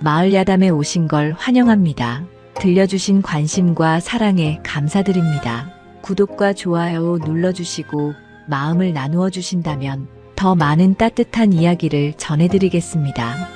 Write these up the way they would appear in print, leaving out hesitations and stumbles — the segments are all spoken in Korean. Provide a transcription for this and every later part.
마을 야담에 오신 걸 환영합니다. 들려주신 관심과 사랑에 감사드립니다. 구독과 좋아요 눌러주시고 마음을 나누어 주신다면 더 많은 따뜻한 이야기를 전해드리겠습니다.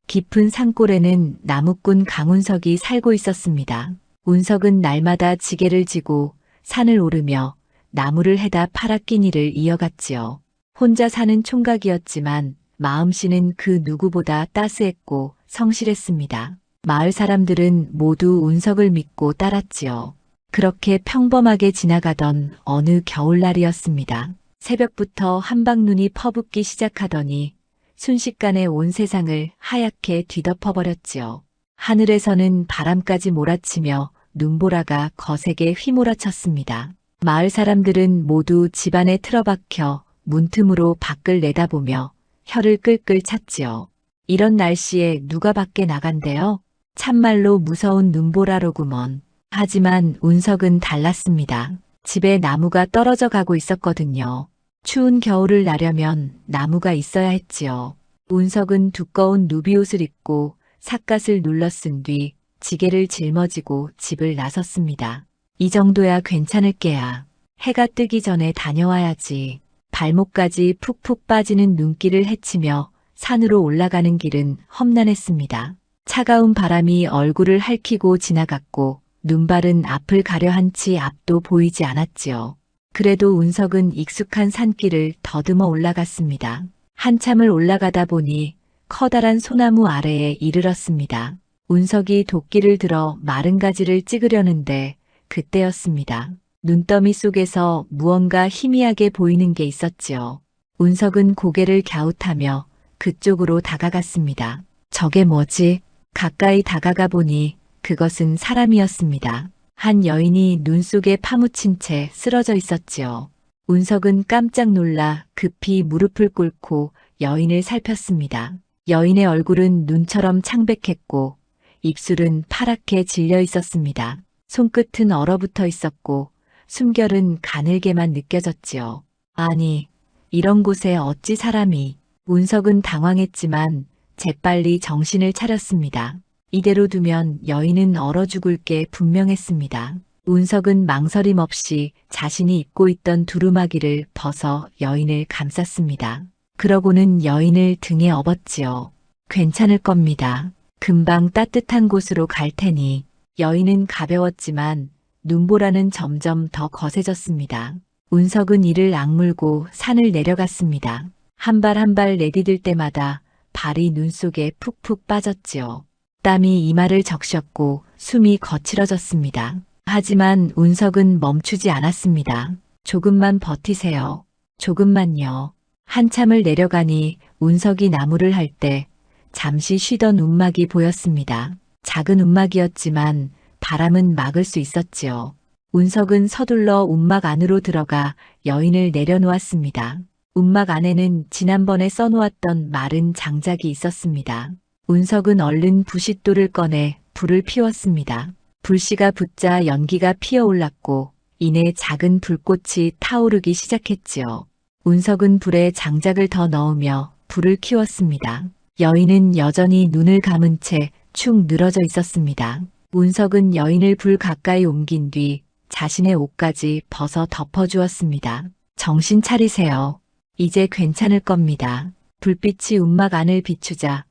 깊은 산골에는 나무꾼 강운석이 살고 있었습니다. 운석은 날마다 지게를 지고 산을 오르며 나무를 해다 팔아 끼니를 이어갔지요. 혼자 사는 총각이었지만 마음씨는 그 누구보다 따스했고 성실했습니다. 마을 사람들은 모두 운석을 믿고 따랐지요. 그렇게 평범하게 지나가던 어느 겨울날이었습니다. 새벽부터 한방눈이 퍼붓기 시작하더니 순식간에 온 세상을 하얗게 뒤덮어버렸지요. 하늘에서는 바람까지 몰아치며 눈보라가 거세게 휘몰아쳤습니다. 마을 사람들은 모두 집안에 틀어박혀 문틈으로 밖을 내다보며 혀를 끌끌 찼지요. 이런 날씨에 누가 밖에 나간대요? 참말로 무서운 눈보라로구먼. 하지만 운석은 달랐습니다. 집에 나무가 떨어져 가고 있었거든요. 추운 겨울을 나려면 나무가 있어야 했지요. 운석은 두꺼운 누비옷을 입고 삿갓을 눌러 쓴 뒤 지게를 짊어지고 집을 나섰습니다. 이 정도야 괜찮을 게야. 해가 뜨기 전에 다녀와야지. 발목까지 푹푹 빠지는 눈길을 헤치며 산으로 올라가는 길은 험난했습니다. 차가운 바람이 얼굴을 핥히고 지나갔고 눈발은 앞을 가려 한치 앞도 보이지 않았지요. 그래도 운석은 익숙한 산길을 더듬어 올라갔습니다. 한참을 올라가다 보니 커다란 소나무 아래에 이르렀습니다. 운석이 도끼를 들어 마른 가지를 찍으려는데 그때였습니다. 눈더미 속에서 무언가 희미하게 보이는 게 있었지요. 운석은 고개를 갸웃하며 그쪽으로 다가갔습니다. 저게 뭐지? 가까이 다가가 보니 그것은 사람이었습니다. 한 여인이 눈 속에 파묻힌 채 쓰러져 있었지요. 운석은 깜짝 놀라 급히 무릎을 꿇고 여인을 살폈습니다. 여인의 얼굴은 눈처럼 창백했고 입술은 파랗게 질려 있었습니다. 손끝은 얼어붙어 있었고 숨결은 가늘게만 느껴졌지요. 아니, 이런 곳에 어찌 사람이. 운석은 당황했지만 재빨리 정신을 차렸습니다. 이대로 두면 여인은 얼어 죽을 게 분명했습니다. 운석은 망설임 없이 자신이 입고 있던 두루마기를 벗어 여인을 감쌌습니다. 그러고는 여인을 등에 업었지요. 괜찮을 겁니다. 금방 따뜻한 곳으로 갈 테니. 여인은 가벼웠지만 눈보라는 점점 더 거세졌습니다. 운석은 이를 악물고 산을 내려갔습니다. 한 발 한 발 내디딜 때마다 발이 눈 속에 푹푹 빠졌지요. 땀이 이마를 적셨고 숨이 거칠어졌습니다. 하지만 운석은 멈추지 않았습니다. 조금만 버티세요. 조금만요. 한참을 내려가니 운석이 나무를 할 때 잠시 쉬던 움막이 보였습니다. 작은 움막이었지만 바람은 막을 수 있었지요. 운석은 서둘러 움막 안으로 들어가 여인을 내려놓았습니다. 움막 안에는 지난번에 써놓았던 마른 장작이 있었습니다. 운석은 얼른 부싯돌을 꺼내 불을 피웠습니다. 불씨가 붙자 연기가 피어올랐고 이내 작은 불꽃이 타오르기 시작했지요. 운석은 불에 장작을 더 넣으며 불을 키웠습니다. 여인은 여전히 눈을 감은 채 축 늘어져 있었습니다. 운석은 여인을 불 가까이 옮긴 뒤 자신의 옷까지 벗어 덮어주었습니다. 정신 차리세요. 이제 괜찮을 겁니다. 불빛이 움막 안을 비추자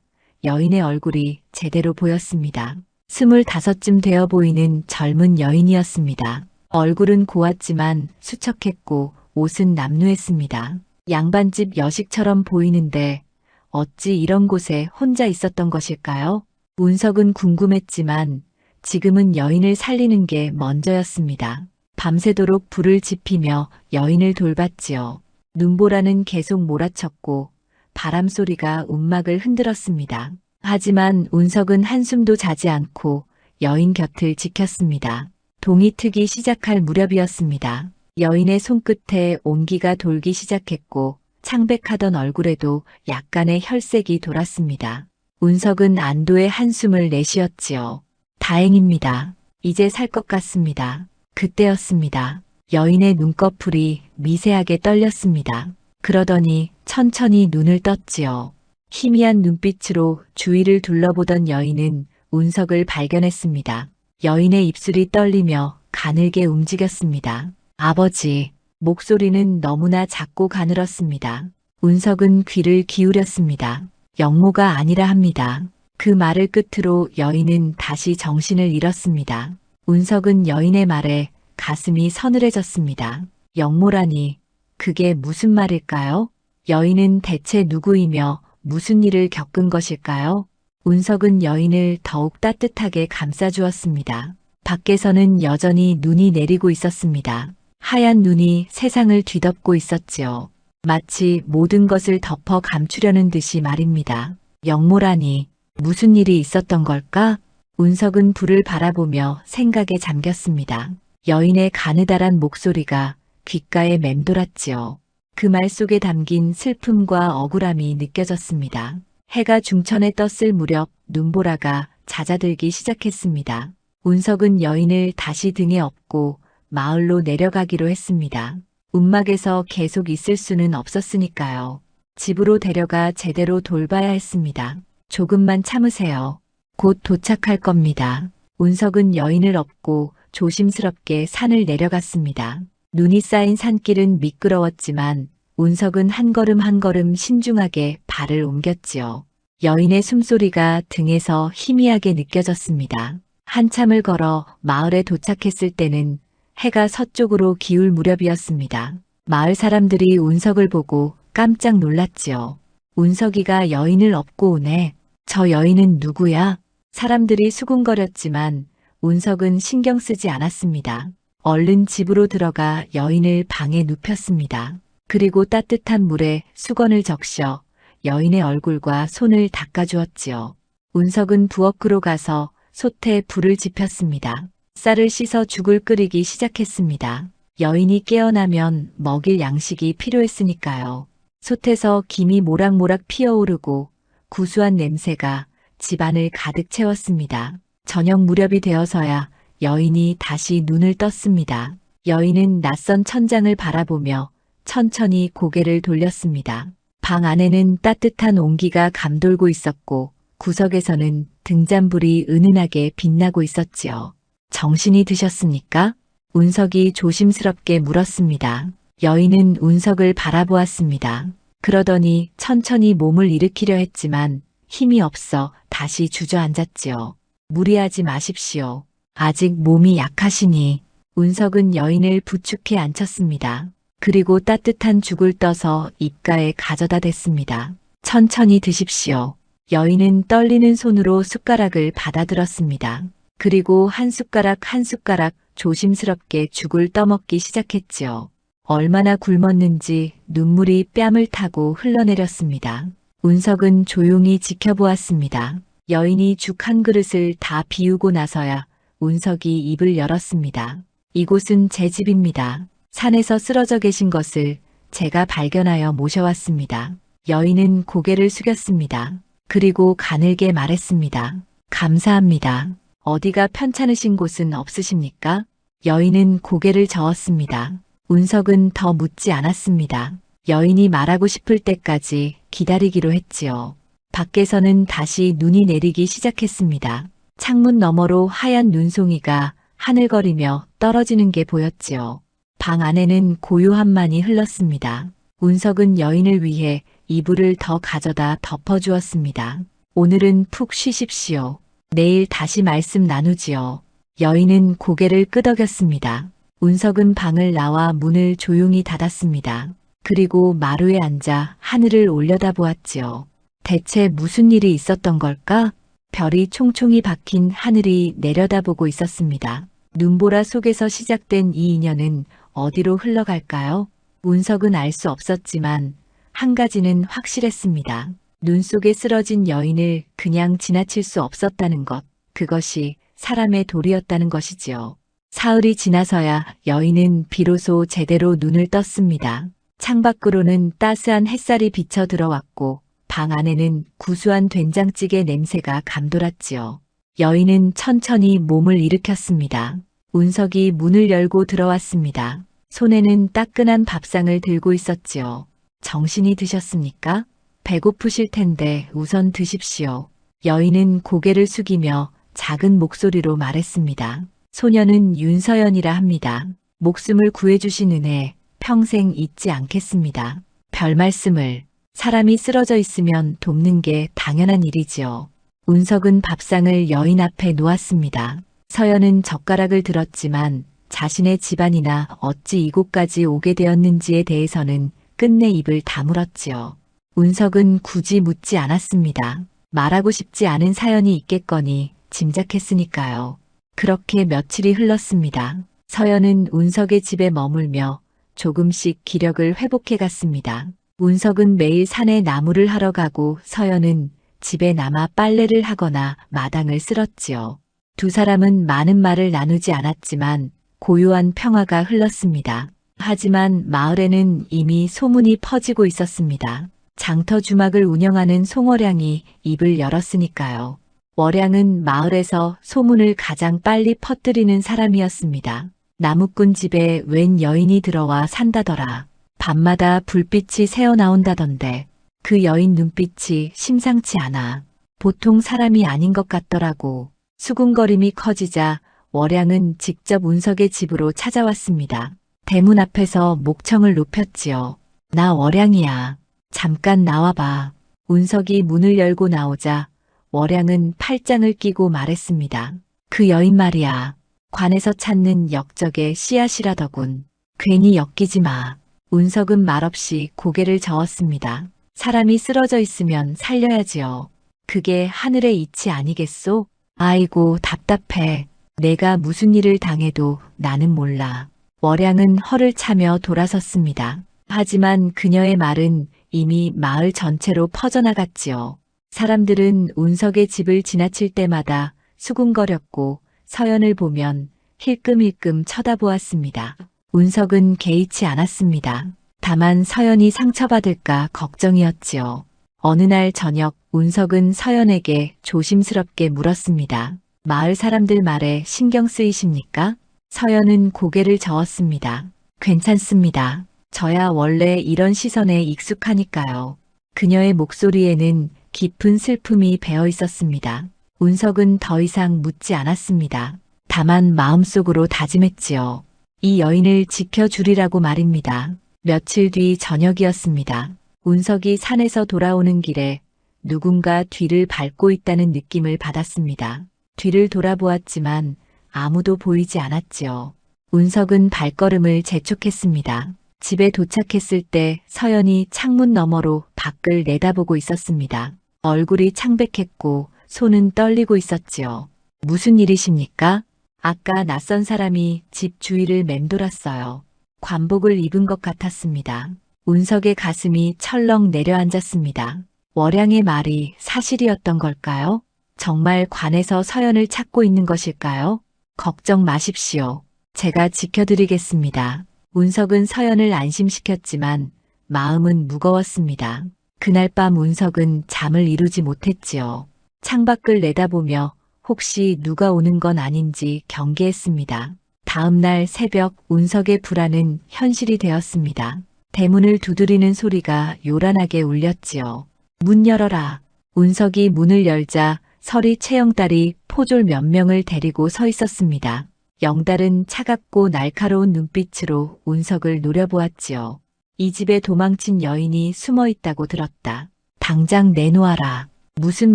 여인의 얼굴이 제대로 보였습니다. 25쯤 되어 보이는 젊은 여인이었습니다. 얼굴은 고왔지만 수척했고 옷은 남루했습니다. 양반집 여식처럼 보이는데 어찌 이런 곳에 혼자 있었던 것일까요? 운석은 궁금했지만 지금은 여인을 살리는 게 먼저였습니다. 밤새도록 불을 지피며 여인을 돌봤지요. 눈보라는 계속 몰아쳤고 바람 소리가 움막을 흔들었습니다. 하지만 운석은 한숨도 자지 않고 여인 곁을 지켰습니다. 동이 트기 시작할 무렵이었습니다. 여인의 손끝에 온기가 돌기 시작했고 창백하던 얼굴에도 약간의 혈색이 돌았습니다. 운석은 안도의 한숨을 내쉬었지요. 다행입니다. 이제 살 것 같습니다. 그때였습니다. 여인의 눈꺼풀이 미세하게 떨렸습니다. 그러더니 천천히 눈을 떴지요. 희미한 눈빛으로 주위를 둘러보던 여인은 운석을 발견했습니다. 여인의 입술이 떨리며 가늘게 움직였습니다. 아버지, 목소리는 너무나 작고 가늘었습니다. 운석은 귀를 기울였습니다. 영모가 아니라 합니다. 그 말을 끝으로 여인은 다시 정신을 잃었습니다. 운석은 여인의 말에 가슴이 서늘해졌습니다. 영모라니, 그게 무슨 말일까요? 여인은 대체 누구이며 무슨 일을 겪은 것일까요? 운석은 여인을 더욱 따뜻하게 감싸주었습니다. 밖에서는 여전히 눈이 내리고 있었습니다. 하얀 눈이 세상을 뒤덮고 있었지요. 마치 모든 것을 덮어 감추려는 듯이 말입니다. 영모라니, 무슨 일이 있었던 걸까? 운석은 불을 바라보며 생각에 잠겼습니다. 여인의 가느다란 목소리가 귓가에 맴돌았지요. 그 말 속에 담긴 슬픔과 억울함이 느껴졌습니다. 해가 중천에 떴을 무렵 눈보라가 잦아들기 시작했습니다. 운석은 여인을 다시 등에 업고 마을로 내려가기로 했습니다. 움막에서 계속 있을 수는 없었으니까요. 집으로 데려가 제대로 돌봐야 했습니다. 조금만 참으세요. 곧 도착할 겁니다. 운석은 여인을 업고 조심스럽게 산을 내려갔습니다. 눈이 쌓인 산길은 미끄러웠지만 운석은 한 걸음 한 걸음 신중하게 발을 옮겼지요. 여인의 숨소리가 등에서 희미하게 느껴졌습니다. 한참을 걸어 마을에 도착했을 때는 해가 서쪽으로 기울 무렵이었습니다. 마을 사람들이 운석을 보고 깜짝 놀랐지요. 운석이가 여인을 업고 오네. 저 여인은 누구야? 사람들이 수군거렸지만 운석은 신경 쓰지 않았습니다. 얼른 집으로 들어가 여인을 방에 눕혔습니다. 그리고 따뜻한 물에 수건을 적셔 여인의 얼굴과 손을 닦아주었지요. 운석은 부엌으로 가서 솥에 불을 지폈습니다. 쌀을 씻어 죽을 끓이기 시작했습니다. 여인이 깨어나면 먹일 양식이 필요했으니까요. 솥에서 김이 모락모락 피어오르고 구수한 냄새가 집안을 가득 채웠습니다. 저녁 무렵이 되어서야 여인이 다시 눈을 떴습니다. 여인은 낯선 천장을 바라보며 천천히 고개를 돌렸습니다. 방 안에는 따뜻한 온기가 감돌고 있었고 구석에서는 등잔불이 은은하게 빛나고 있었지요. 정신이 드셨습니까? 운석이 조심스럽게 물었습니다. 여인은 운석을 바라보았습니다. 그러더니 천천히 몸을 일으키려 했지만 힘이 없어 다시 주저앉았지요. 무리하지 마십시오. 아직 몸이 약하시니. 운석은 여인을 부축해 앉혔습니다. 그리고 따뜻한 죽을 떠서 입가에 가져다 댔습니다. 천천히 드십시오. 여인은 떨리는 손으로 숟가락을 받아들었습니다. 그리고 한 숟가락 한 숟가락 조심스럽게 죽을 떠먹기 시작했지요. 얼마나 굶었는지 눈물이 뺨을 타고 흘러내렸습니다. 운석은 조용히 지켜보았습니다. 여인이 죽 한 그릇을 다 비우고 나서야 운석이 입을 열었습니다. 이곳은 제 집입니다. 산에서 쓰러져 계신 것을 제가 발견하여 모셔왔습니다. 여인은 고개를 숙였습니다. 그리고 가늘게 말했습니다. 감사합니다. 어디가 편찮으신 곳은 없으십니까? 여인은 고개를 저었습니다. 운석은 더 묻지 않았습니다. 여인이 말하고 싶을 때까지 기다리기로 했지요. 밖에서는 다시 눈이 내리기 시작했습니다. 창문 너머로 하얀 눈송이가 하늘거리며 떨어지는 게 보였지요. 방 안에는 고요함만이 흘렀습니다. 운석은 여인을 위해 이불을 더 가져다 덮어주었습니다. 오늘은 푹 쉬십시오. 내일 다시 말씀 나누지요. 여인은 고개를 끄덕였습니다. 운석은 방을 나와 문을 조용히 닫았습니다. 그리고 마루에 앉아 하늘을 올려다보았지요. 대체 무슨 일이 있었던 걸까? 별이 총총히 박힌 하늘이 내려다보고 있었습니다. 눈보라 속에서 시작된 이 인연은 어디로 흘러갈까요? 운석은 알 수 없었지만 한 가지는 확실했습니다. 눈 속에 쓰러진 여인을 그냥 지나칠 수 없었다는 것, 그것이 사람의 도리였다는 것이지요. 사흘이 지나서야 여인은 비로소 제대로 눈을 떴습니다. 창밖으로는 따스한 햇살이 비쳐 들어왔고 방 안에는 구수한 된장찌개 냄새가 감돌았지요. 여인은 천천히 몸을 일으켰습니다. 운석이 문을 열고 들어왔습니다. 손에는 따끈한 밥상을 들고 있었지요. 정신이 드셨습니까? 배고프실 텐데 우선 드십시오. 여인은 고개를 숙이며 작은 목소리로 말했습니다. 소녀는 윤서연이라 합니다. 목숨을 구해주신 은혜 평생 잊지 않겠습니다. 별 말씀을. 사람이 쓰러져 있으면 돕는 게 당연한 일이지요. 운석은 밥상을 여인 앞에 놓았습니다. 서연은 젓가락을 들었지만 자신의 집안이나 어찌 이곳까지 오게 되었는지에 대해서는 끝내 입을 다물었지요. 운석은 굳이 묻지 않았습니다. 말하고 싶지 않은 사연이 있겠거니 짐작했으니까요. 그렇게 며칠이 흘렀습니다. 서연은 운석의 집에 머물며 조금씩 기력을 회복해 갔습니다. 운석은 매일 산에 나무를 하러 가고 서연은 집에 남아 빨래를 하거나 마당을 쓸었지요. 두 사람은 많은 말을 나누지 않았지만 고요한 평화가 흘렀습니다. 하지만 마을에는 이미 소문이 퍼지고 있었습니다. 장터 주막을 운영하는 송월양이 입을 열었으니까요. 월양은 마을에서 소문을 가장 빨리 퍼뜨리는 사람이었습니다. 나무꾼 집에 웬 여인이 들어와 산다더라. 밤마다 불빛이 새어나온다던데 그 여인 눈빛이 심상치 않아. 보통 사람이 아닌 것 같더라고. 수군거림이 커지자 월양은 직접 운석의 집으로 찾아왔습니다. 대문 앞에서 목청을 높였지요. 나 월양이야. 잠깐 나와봐. 운석이 문을 열고 나오자 월양은 팔짱을 끼고 말했습니다. 그 여인 말이야. 관에서 찾는 역적의 씨앗이라더군. 괜히 엮이지 마. 운석은 말없이 고개를 저었습니다. 사람이 쓰러져 있으면 살려야지요. 그게 하늘의 이치 아니겠소? 아이고 답답해. 내가 무슨 일을 당해도 나는 몰라. 월양은 허를 차며 돌아섰습니다. 하지만 그녀의 말은 이미 마을 전체로 퍼져나갔지요. 사람들은 운석의 집을 지나칠 때마다 수군거렸고 서연을 보면 힐끔힐끔 쳐다보았습니다. 운석은 개의치 않았습니다. 다만 서연이 상처받을까 걱정이었지요. 어느 날 저녁 운석은 서연에게 조심스럽게 물었습니다. 마을 사람들 말에 신경 쓰이십니까? 서연은 고개를 저었습니다. 괜찮습니다. 저야 원래 이런 시선에 익숙하니까요. 그녀의 목소리에는 깊은 슬픔이 배어 있었습니다. 운석은 더 이상 묻지 않았습니다. 다만 마음속으로 다짐했지요. 이 여인을 지켜주리라고 말입니다. 며칠 뒤 저녁이었습니다. 운석이 산에서 돌아오는 길에 누군가 뒤를 밟고 있다는 느낌을 받았습니다. 뒤를 돌아보았지만 아무도 보이지 않았지요. 운석은 발걸음을 재촉했습니다. 집에 도착했을 때 서연이 창문 너머로 밖을 내다보고 있었습니다. 얼굴이 창백했고 손은 떨리고 있었지요. 무슨 일이십니까? 아까 낯선 사람이 집 주위를 맴돌았어요. 관복을 입은 것 같았습니다. 운석의 가슴이 철렁 내려앉았습니다. 월양의 말이 사실이었던 걸까요? 정말 관에서 서연을 찾고 있는 것일까요? 걱정 마십시오. 제가 지켜드리겠습니다. 운석은 서연을 안심시켰지만 마음은 무거웠습니다. 그날 밤 운석은 잠을 이루지 못했지요. 창밖을 내다보며 혹시 누가 오는 건 아닌지 경계했습니다. 다음 날 새벽 운석의 불안은 현실이 되었습니다. 대문을 두드리는 소리가 요란하게 울렸지요. 문 열어라. 운석이 문을 열자 서리 채영딸이 포졸 몇 명을 데리고 서 있었습니다. 영달은 차갑고 날카로운 눈빛으로 운석을 노려보았지요. 이 집에 도망친 여인이 숨어 있다고 들었다. 당장 내놓아라. 무슨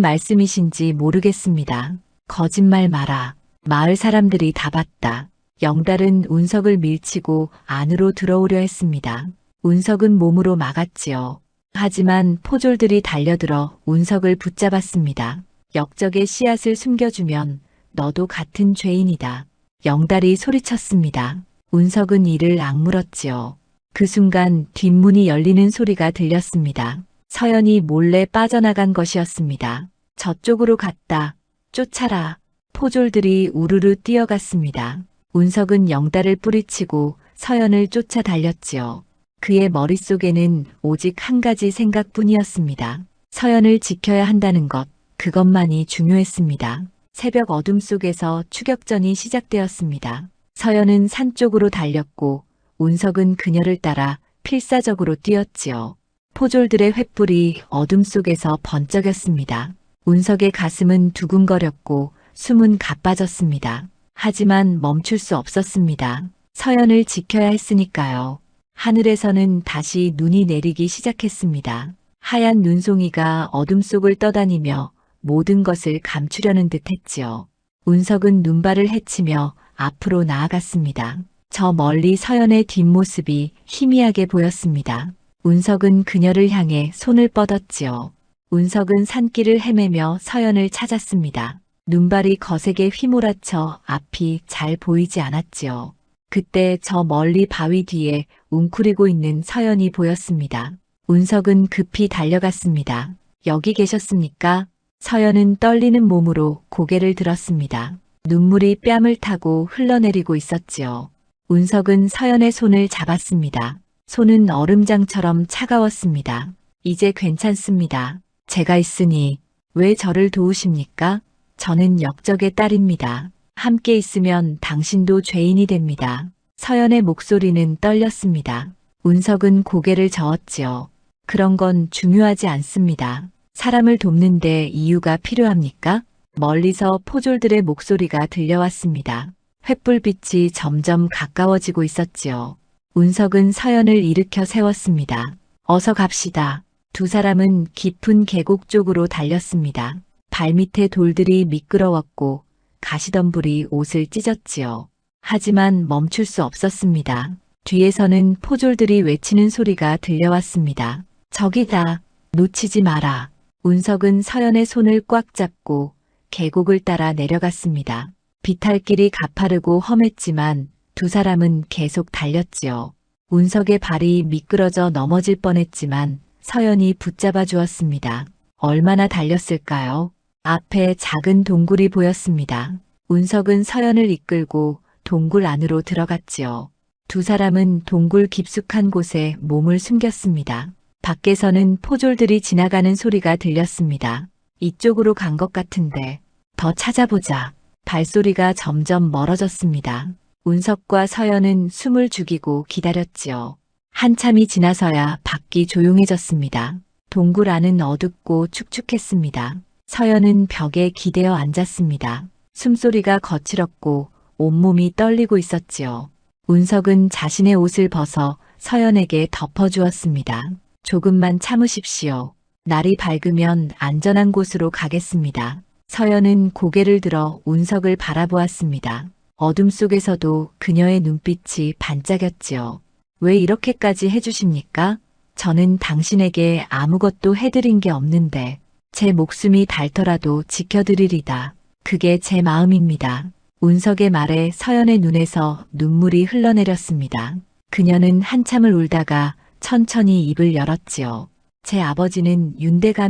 말씀이신지 모르겠습니다. 거짓말 마라. 마을 사람들이 다 봤다. 영달은 운석을 밀치고 안으로 들어오려 했습니다. 운석은 몸으로 막았지요. 하지만 포졸들이 달려들어 운석을 붙잡았습니다. 역적의 씨앗을 숨겨주면 너도 같은 죄인이다. 영달이 소리쳤습니다. 운석은 이를 악물었지요. 그 순간 뒷문이 열리는 소리가 들렸습니다. 서연이 몰래 빠져나간 것이었습니다. 저쪽으로 갔다. 쫓아라. 포졸들이 우르르 뛰어갔습니다. 운석은 영달을 뿌리치고 서연을 쫓아 달렸지요. 그의 머릿속에는 오직 한 가지 생각뿐이었습니다. 서연을 지켜야 한다는 것, 그것만이 중요했습니다. 새벽 어둠 속에서 추격전이 시작되었습니다. 서연은 산 쪽으로 달렸고 운석은 그녀를 따라 필사적으로 뛰었지요. 포졸들의 횃불이 어둠 속에서 번쩍였습니다. 운석의 가슴은 두근거렸고 숨은 가빠졌습니다. 하지만 멈출 수 없었습니다. 서연을 지켜야 했으니까요. 하늘에서는 다시 눈이 내리기 시작했습니다. 하얀 눈송이가 어둠 속을 떠다니며 모든 것을 감추려는 듯 했지요. 운석은 눈발을 헤치며 앞으로 나아갔습니다. 저 멀리 서연의 뒷모습이 희미하게 보였습니다. 운석은 그녀를 향해 손을 뻗었지요. 운석은 산길을 헤매며 서연을 찾았습니다. 눈발이 거세게 휘몰아쳐 앞이 잘 보이지 않았지요. 그때 저 멀리 바위 뒤에 웅크리고 있는 서연이 보였습니다. 운석은 급히 달려갔습니다. 여기 계셨습니까? 서연은 떨리는 몸으로 고개를 들었습니다. 눈물이 뺨을 타고 흘러내리고 있었지요. 운석은 서연의 손을 잡았습니다. 손은 얼음장처럼 차가웠습니다. 이제 괜찮습니다. 제가 있으니 왜 저를 도우십니까? 저는 역적의 딸입니다. 함께 있으면 당신도 죄인이 됩니다. 서연의 목소리는 떨렸습니다. 운석은 고개를 저었지요. 그런 건 중요하지 않습니다. 사람을 돕는데 이유가 필요합니까? 멀리서 포졸들의 목소리가 들려왔습니다. 횃불빛이 점점 가까워지고 있었지요. 운석은 서연을 일으켜 세웠습니다. 어서 갑시다. 두 사람은 깊은 계곡 쪽으로 달렸습니다. 발밑에 돌들이 미끄러웠고 가시덤불이 옷을 찢었지요. 하지만 멈출 수 없었습니다. 뒤에서는 포졸들이 외치는 소리가 들려왔습니다. 저기다. 놓치지 마라. 운석은 서연의 손을 꽉 잡고 계곡을 따라 내려갔습니다. 비탈길이 가파르고 험했지만 두 사람은 계속 달렸지요. 운석의 발이 미끄러져 넘어질 뻔했지만 서연이 붙잡아 주었습니다. 얼마나 달렸을까요? 앞에 작은 동굴이 보였습니다. 운석은 서연을 이끌고 동굴 안으로 들어갔지요. 두 사람은 동굴 깊숙한 곳에 몸을 숨겼습니다. 밖에서는 포졸들이 지나가는 소리가 들렸습니다. 이쪽으로 간 것 같은데 더 찾아보자. 발소리가 점점 멀어졌습니다. 운석과 서연은 숨을 죽이고 기다렸지요. 한참이 지나서야 밖이 조용해졌습니다. 동굴 안은 어둡고 축축했습니다. 서연은 벽에 기대어 앉았습니다. 숨소리가 거칠었고 온몸이 떨리고 있었지요. 운석은 자신의 옷을 벗어 서연에게 덮어주었습니다. 조금만 참으십시오. 날이 밝으면 안전한 곳으로 가겠습니다. 서연은 고개를 들어 운석을 바라보았습니다. 어둠 속에서도 그녀의 눈빛이 반짝였지요. 왜 이렇게까지 해주십니까? 저는 당신에게 아무것도 해드린 게 없는데 제 목숨이 닳더라도 지켜드리리다. 그게 제 마음입니다. 운석의 말에 서연의 눈에서 눈물이 흘러내렸습니다. 그녀는 한참을 울다가 천천히 입을 열었지요. 제 아버지는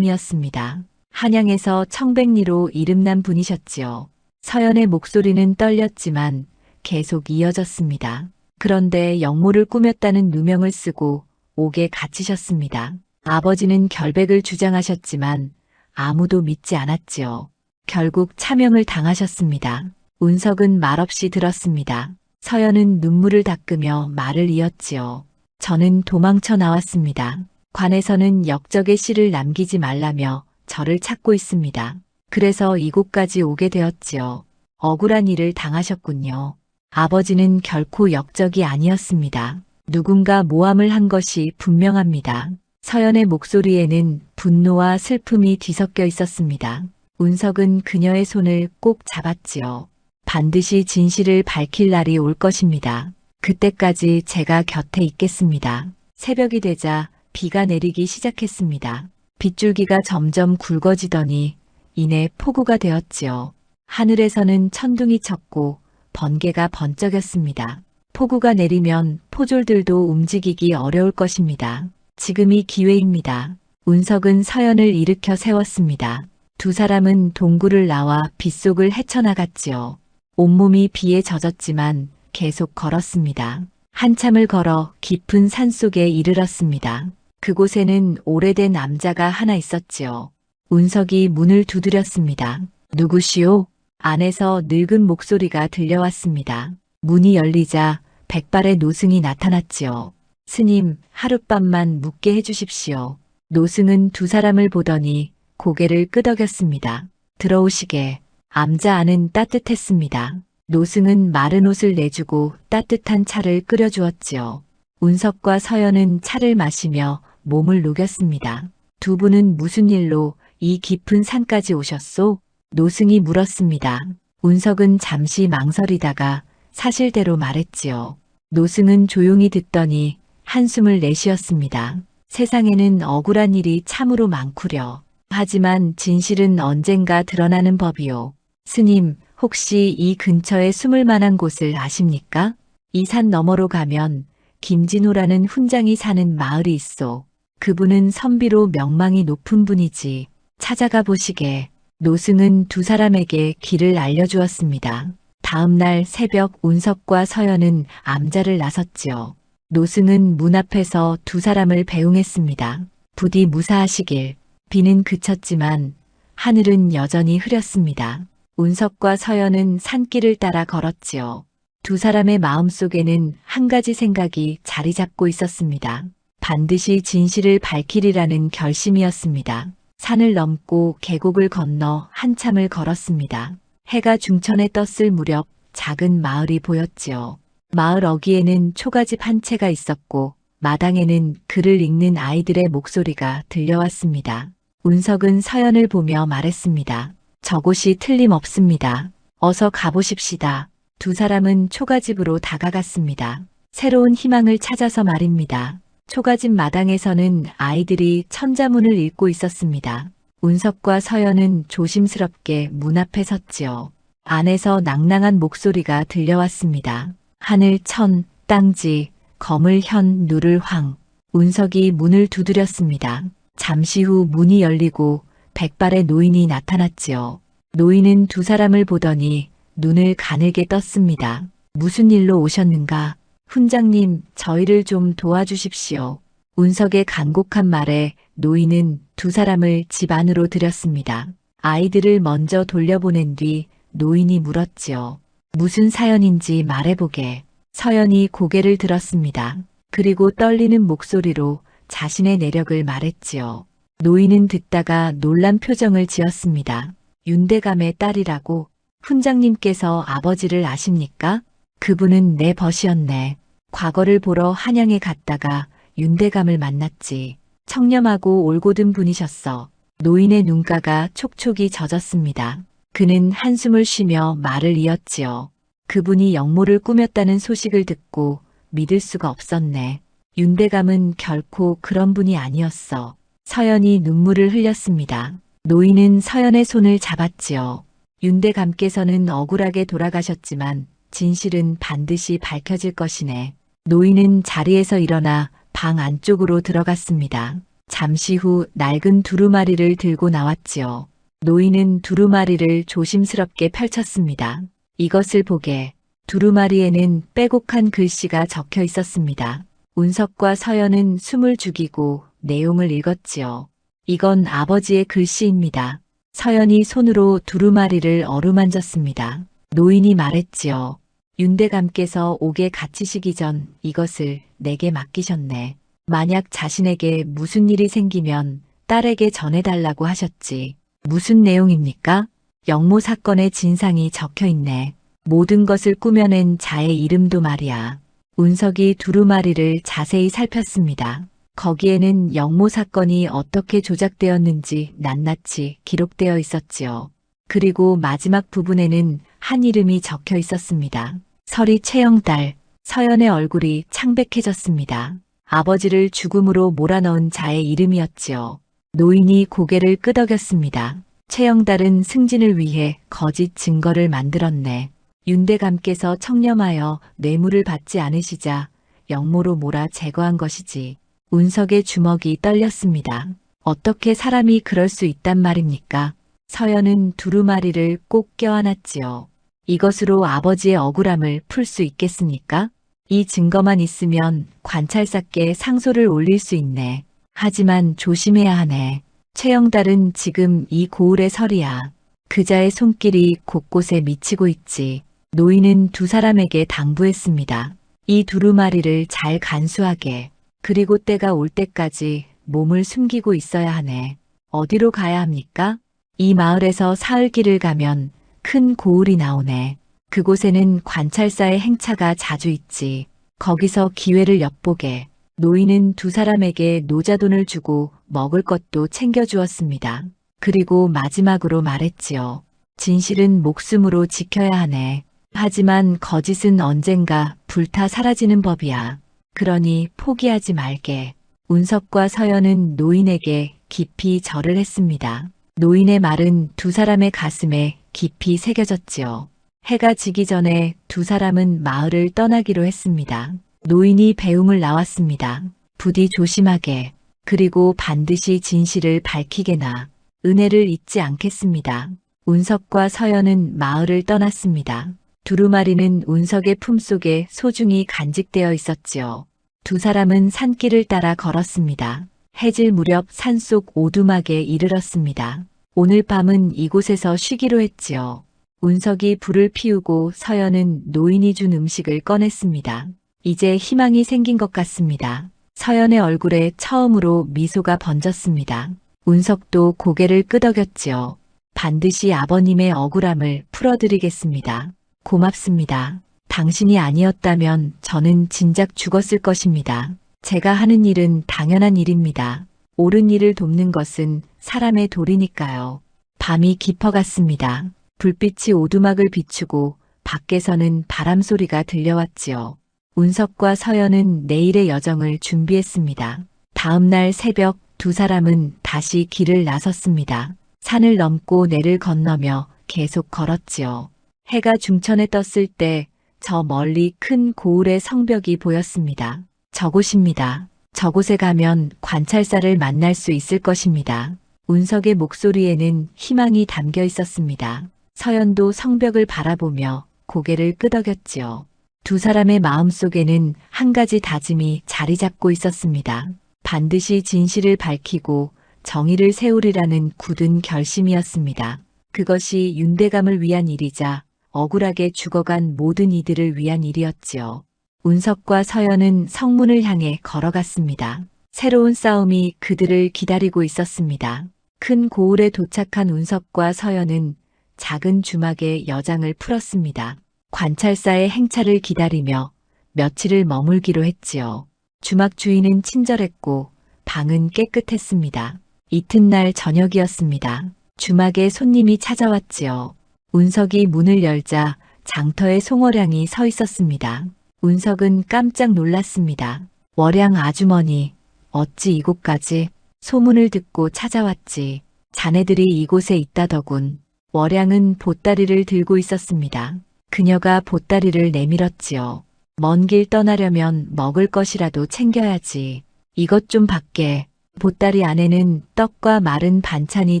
윤대감이었습니다. 한양에서 청백리로 이름난 분이셨지요. 서연의 목소리는 떨렸지만 계속 이어졌습니다. 그런데 역모를 꾸몄다는 누명을 쓰고 옥에 갇히셨습니다. 아버지는 결백을 주장하셨지만 아무도 믿지 않았지요. 결국 차명을 당하셨습니다. 운석은 말없이 들었습니다. 서연은 눈물을 닦으며 말을 이었지요. 저는 도망쳐 나왔습니다. 관에서는 역적의 씨를 남기지 말라며 저를 찾고 있습니다. 그래서 이곳까지 오게 되었지요. 억울한 일을 당하셨군요. 아버지는 결코 역적이 아니었습니다. 누군가 모함을 한 것이 분명합니다. 서연의 목소리에는 분노와 슬픔이 뒤섞여 있었습니다. 운석은 그녀의 손을 꼭 잡았지요. 반드시 진실을 밝힐 날이 올 것입니다. 그때까지 제가 곁에 있겠습니다. 새벽이 되자 비가 내리기 시작했습니다. 빗줄기가 점점 굵어지더니 이내 폭우가 되었지요. 하늘에서는 천둥이 쳤고 번개가 번쩍였습니다. 폭우가 내리면 포졸들도 움직이기 어려울 것입니다. 지금이 기회입니다. 운석은 서연을 일으켜 세웠습니다. 두 사람은 동굴을 나와 빗속을 헤쳐나갔지요. 온몸이 비에 젖었지만 계속 걸었습니다. 한참을 걸어 깊은 산속에 이르렀습니다. 그곳에는 오래된 남자가 하나 있었지요. 운석이 문을 두드렸습니다. 누구시오? 안에서 늙은 목소리가 들려왔습니다. 문이 열리자 백발의 노승이 나타났지요. 스님, 하룻밤만 묵게 해주십시오. 노승은 두 사람을 보더니 고개를 끄덕였습니다. 들어오시게. 암자 안은 따뜻했습니다. 노승은 마른 옷을 내주고 따뜻한 차를 끓여주었지요. 운석과 서연은 차를 마시며 몸을 녹였습니다. 두 분은 무슨 일로 이 깊은 산까지 오셨소? 노승이 물었습니다. 운석은 잠시 망설이다가 사실대로 말했지요. 노승은 조용히 듣더니 한숨을 내쉬었습니다. 세상에는 억울한 일이 참으로 많구려. 하지만 진실은 언젠가 드러나는 법이요. 스님, 혹시 이 근처에 숨을 만한 곳을 아십니까? 이 산 너머로 가면 김진호라는 훈장이 사는 마을이 있소. 그분은 선비로 명망이 높은 분이지. 찾아가 보시게. 노승은 두 사람에게 길을 알려주었습니다. 다음 날 새벽 운석과 서연은 암자를 나섰지요. 노승은 문 앞에서 두 사람을 배웅했습니다. 부디 무사하시길. 비는 그쳤지만 하늘은 여전히 흐렸습니다. 운석과 서연은 산길을 따라 걸었지요. 두 사람의 마음속에는 한 가지 생각이 자리 잡고 있었습니다. 반드시 진실을 밝히리라는 결심이었습니다. 산을 넘고 계곡을 건너 한참을 걸었습니다. 해가 중천에 떴을 무렵 작은 마을이 보였지요. 마을 어귀에는 초가집 한 채가 있었고 마당에는 글을 읽는 아이들의 목소리가 들려왔습니다. 운석은 서연을 보며 말했습니다. 저곳이 틀림없습니다. 어서 가보십시다. 두 사람은 초가집으로 다가갔습니다. 새로운 희망을 찾아서 말입니다. 초가집 마당에서는 아이들이 천자문을 읽고 있었습니다. 운석과 서연은 조심스럽게 문 앞에 섰지요. 안에서 낭낭한 목소리가 들려왔습니다. 하늘 천, 땅지, 거물 현, 누를 황. 운석이 문을 두드렸습니다. 잠시 후 문이 열리고 백발의 노인이 나타났지요. 노인은 두 사람을 보더니 눈을 가늘게 떴습니다. 무슨 일로 오셨는가? 훈장님, 저희를 좀 도와주십시오. 운석의 간곡한 말에 노인은 두 사람을 집 안으로 들였습니다. 아이들을 먼저 돌려보낸 뒤 노인이 물었지요. 무슨 사연인지 말해보게. 서연이 고개를 들었습니다. 그리고 떨리는 목소리로 자신의 내력을 말했지요. 노인은 듣다가 놀란 표정을 지었습니다. 윤대감의 딸이라고? 훈장님께서 아버지를 아십니까? 그분은 내 벗이었네. 과거를 보러 한양에 갔다가 윤대감을 만났지. 청렴하고 올곧은 분이셨어. 노인의 눈가가 촉촉이 젖었습니다. 그는 한숨을 쉬며 말을 이었지요. 그분이 영모를 꾸몄다는 소식을 듣고 믿을 수가 없었네. 윤대감은 결코 그런 분이 아니었어. 서연이 눈물을 흘렸습니다. 노인은 서연의 손을 잡았지요. 윤대감께서는 억울하게 돌아가셨지만 진실은 반드시 밝혀질 것이네. 노인은 자리에서 일어나 방 안쪽으로 들어갔습니다. 잠시 후 낡은 두루마리를 들고 나왔지요. 노인은 두루마리를 조심스럽게 펼쳤습니다. 이것을 보게. 두루마리에는 빼곡한 글씨가 적혀 있었습니다. 운석과 서연은 숨을 죽이고 내용을 읽었지요. 이건 아버지의 글씨입니다. 서연이 손으로 두루마리를 어루만졌습니다. 노인이 말했지요. 윤대감께서 옥에 갇히시기 전 이것을 내게 맡기셨네. 만약 자신에게 무슨 일이 생기면 딸에게 전해달라고 하셨지. 무슨 내용입니까? 영모 사건의 진상이 적혀 있네. 모든 것을 꾸며낸 자의 이름도 말이야. 운석이 두루마리를 자세히 살폈습니다. 거기에는 영모 사건이 어떻게 조작되었는지 낱낱이 기록되어 있었지요. 그리고 마지막 부분에는 한 이름이 적혀 있었습니다. 설이 최영달. 서연의 얼굴이 창백해졌습니다. 아버지를 죽음으로 몰아넣은 자의 이름이었지요. 노인이 고개를 끄덕였습니다. 최영달은 승진을 위해 거짓 증거를 만들었네. 윤대감께서 청렴하여 뇌물을 받지 않으시자 영모로 몰아 제거한 것이지. 운석의 주먹이 떨렸습니다. 어떻게 사람이 그럴 수 있단 말입니까? 서연은 두루마리를 꼭 껴안았지요. 이것으로 아버지의 억울함을 풀 수 있겠습니까? 이 증거만 있으면 관찰사께 상소를 올릴 수 있네. 하지만 조심해야 하네. 최영달은 지금 이 고을의 설이야. 그자의 손길이 곳곳에 미치고 있지. 노인은 두 사람에게 당부했습니다. 이 두루마리를 잘 간수하게. 그리고 때가 올 때까지 몸을 숨기고 있어야 하네. 어디로 가야 합니까? 이 마을에서 사흘길을 가면 큰 고을이 나오네. 그곳에는 관찰사의 행차가 자주 있지. 거기서 기회를 엿보게. 노인은 두 사람에게 노자돈을 주고 먹을 것도 챙겨주었습니다. 그리고 마지막으로 말했지요. 진실은 목숨으로 지켜야 하네. 하지만 거짓은 언젠가 불타 사라지는 법이야. 그러니 포기하지 말게. 운석과 서연은 노인에게 깊이 절을 했습니다. 노인의 말은 두 사람의 가슴에 깊이 새겨졌지요. 해가 지기 전에 두 사람은 마을을 떠나기로 했습니다. 노인이 배움을 나왔습니다. 부디 조심하게, 그리고 반드시 진실을 밝히게나 은혜를 잊지 않겠습니다. 운석과 서연은 마을을 떠났습니다. 두루마리는 운석의 품속에 소중히 간직되어 있었지요. 두 사람은 산길을 따라 걸었습니다. 해질 무렵 산속 오두막에 이르렀습니다. 오늘 밤은 이곳에서 쉬기로 했지요. 운석이 불을 피우고 서연은 노인이 준 음식을 꺼냈습니다. 이제 희망이 생긴 것 같습니다. 서연의 얼굴에 처음으로 미소가 번졌습니다. 운석도 고개를 끄덕였지요. 반드시 아버님의 억울함을 풀어드리겠습니다. 고맙습니다. 당신이 아니었다면 저는 진작 죽었을 것입니다. 제가 하는 일은 당연한 일입니다. 옳은 일을 돕는 것은 사람의 도리니까요. 밤이 깊어갔습니다. 불빛이 오두막을 비추고 밖에서는 바람 소리가 들려왔지요. 운석과 서연은 내일의 여정을 준비했습니다. 다음 날 새벽 두 사람은 다시 길을 나섰습니다. 산을 넘고 내를 건너며 계속 걸었지요. 해가 중천에 떴을 때 저 멀리 큰 고을의 성벽이 보였습니다. 저곳입니다. 저곳에 가면 관찰사를 만날 수 있을 것입니다. 운석의 목소리에는 희망이 담겨 있었습니다. 서연도 성벽을 바라보며 고개를 끄덕였지요. 두 사람의 마음속에는 한 가지 다짐이 자리 잡고 있었습니다. 반드시 진실을 밝히고 정의를 세우리라는 굳은 결심이었습니다. 그것이 윤대감을 위한 일이자 억울하게 죽어간 모든 이들을 위한 일이었지요. 운석과 서연은 성문을 향해 걸어갔습니다. 새로운 싸움이 그들을 기다리고 있었습니다. 큰 고을에 도착한 운석과 서연은 작은 주막에 여장을 풀었습니다. 관찰사의 행차를 기다리며 며칠을 머물기로 했지요. 주막 주인은 친절했고 방은 깨끗했습니다. 이튿날 저녁이었습니다. 주막에 손님이 찾아왔지요. 운석이 문을 열자 장터에 송어량이 서 있었습니다. 운석은 깜짝 놀랐습니다. 월양 아주머니, 어찌 이곳까지? 소문을 듣고 찾아왔지. 자네들이 이곳에 있다더군. 월양은 보따리를 들고 있었습니다. 그녀가 보따리를 내밀었지요. 먼 길 떠나려면 먹을 것이라도 챙겨야지. 이것 좀 받게. 보따리 안에는 떡과 마른 반찬이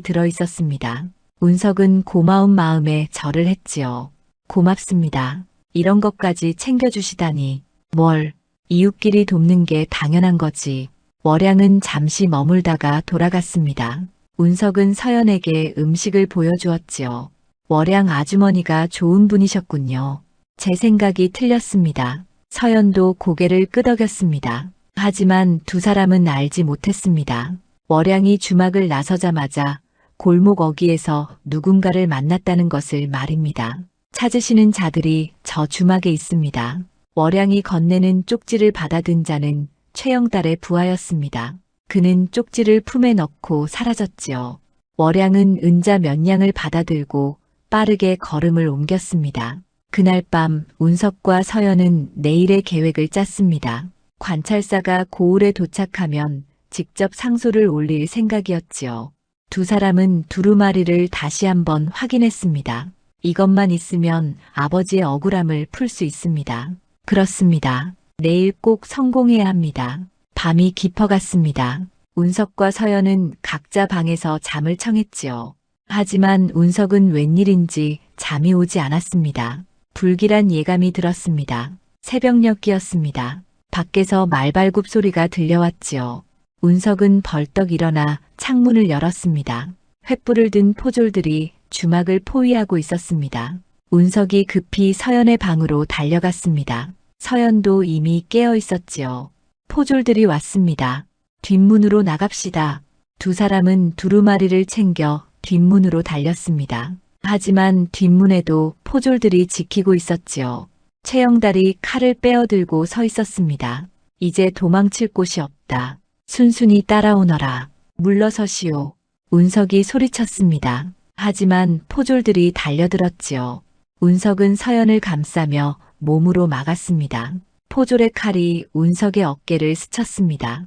들어 있었습니다. 운석은 고마운 마음에 절을 했지요. 고맙습니다. 이런 것까지 챙겨주시다니. 뭘, 이웃끼리 돕는 게 당연한 거지. 월양은 잠시 머물다가 돌아갔습니다. 운석은 서연에게 음식을 보여주었지요. 월양 아주머니가 좋은 분이셨군요. 제 생각이 틀렸습니다. 서연도 고개를 끄덕였습니다. 하지만 두 사람은 알지 못했습니다. 월양이 주막을 나서자마자 골목 어귀에서 누군가를 만났다는 것을 말입니다. 찾으시는 자들이 저 주막에 있습니다. 월양이 건네는 쪽지를 받아든 자는 최영달의 부하였습니다. 그는 쪽지를 품에 넣고 사라졌지요. 월양은 은자 몇 냥을 받아들고 빠르게 걸음을 옮겼습니다. 그날 밤 운석과 서연은 내일의 계획을 짰습니다. 관찰사가 고을에 도착하면 직접 상소를 올릴 생각이었지요. 두 사람은 두루마리를 다시 한번 확인했습니다. 이것만 있으면 아버지의 억울함을 풀 수 있습니다. 그렇습니다. 내일 꼭 성공해야 합니다. 밤이 깊어갔습니다. 운석과 서연은 각자 방에서 잠을 청했지요. 하지만 운석은 웬일인지 잠이 오지 않았습니다. 불길한 예감이 들었습니다. 새벽녘이었습니다. 밖에서 말발굽 소리가 들려왔지요. 운석은 벌떡 일어나 창문을 열었습니다. 횃불을 든 포졸들이 주막을 포위하고 있었습니다. 운석이 급히 서연의 방으로 달려갔습니다. 서연도 이미 깨어 있었지요. 포졸들이 왔습니다. 뒷문으로 나갑시다. 두 사람은 두루마리를 챙겨 뒷문으로 달렸습니다. 하지만 뒷문에도 포졸들이 지키고 있었지요. 최영달이 칼을 빼어들고 서 있었습니다. 이제 도망칠 곳이 없다. 순순히 따라오너라. 물러서시오. 운석이 소리쳤습니다. 하지만 포졸들이 달려들었지요. 운석은 서연을 감싸며 몸으로 막았습니다. 포졸의 칼이 운석의 어깨를 스쳤습니다.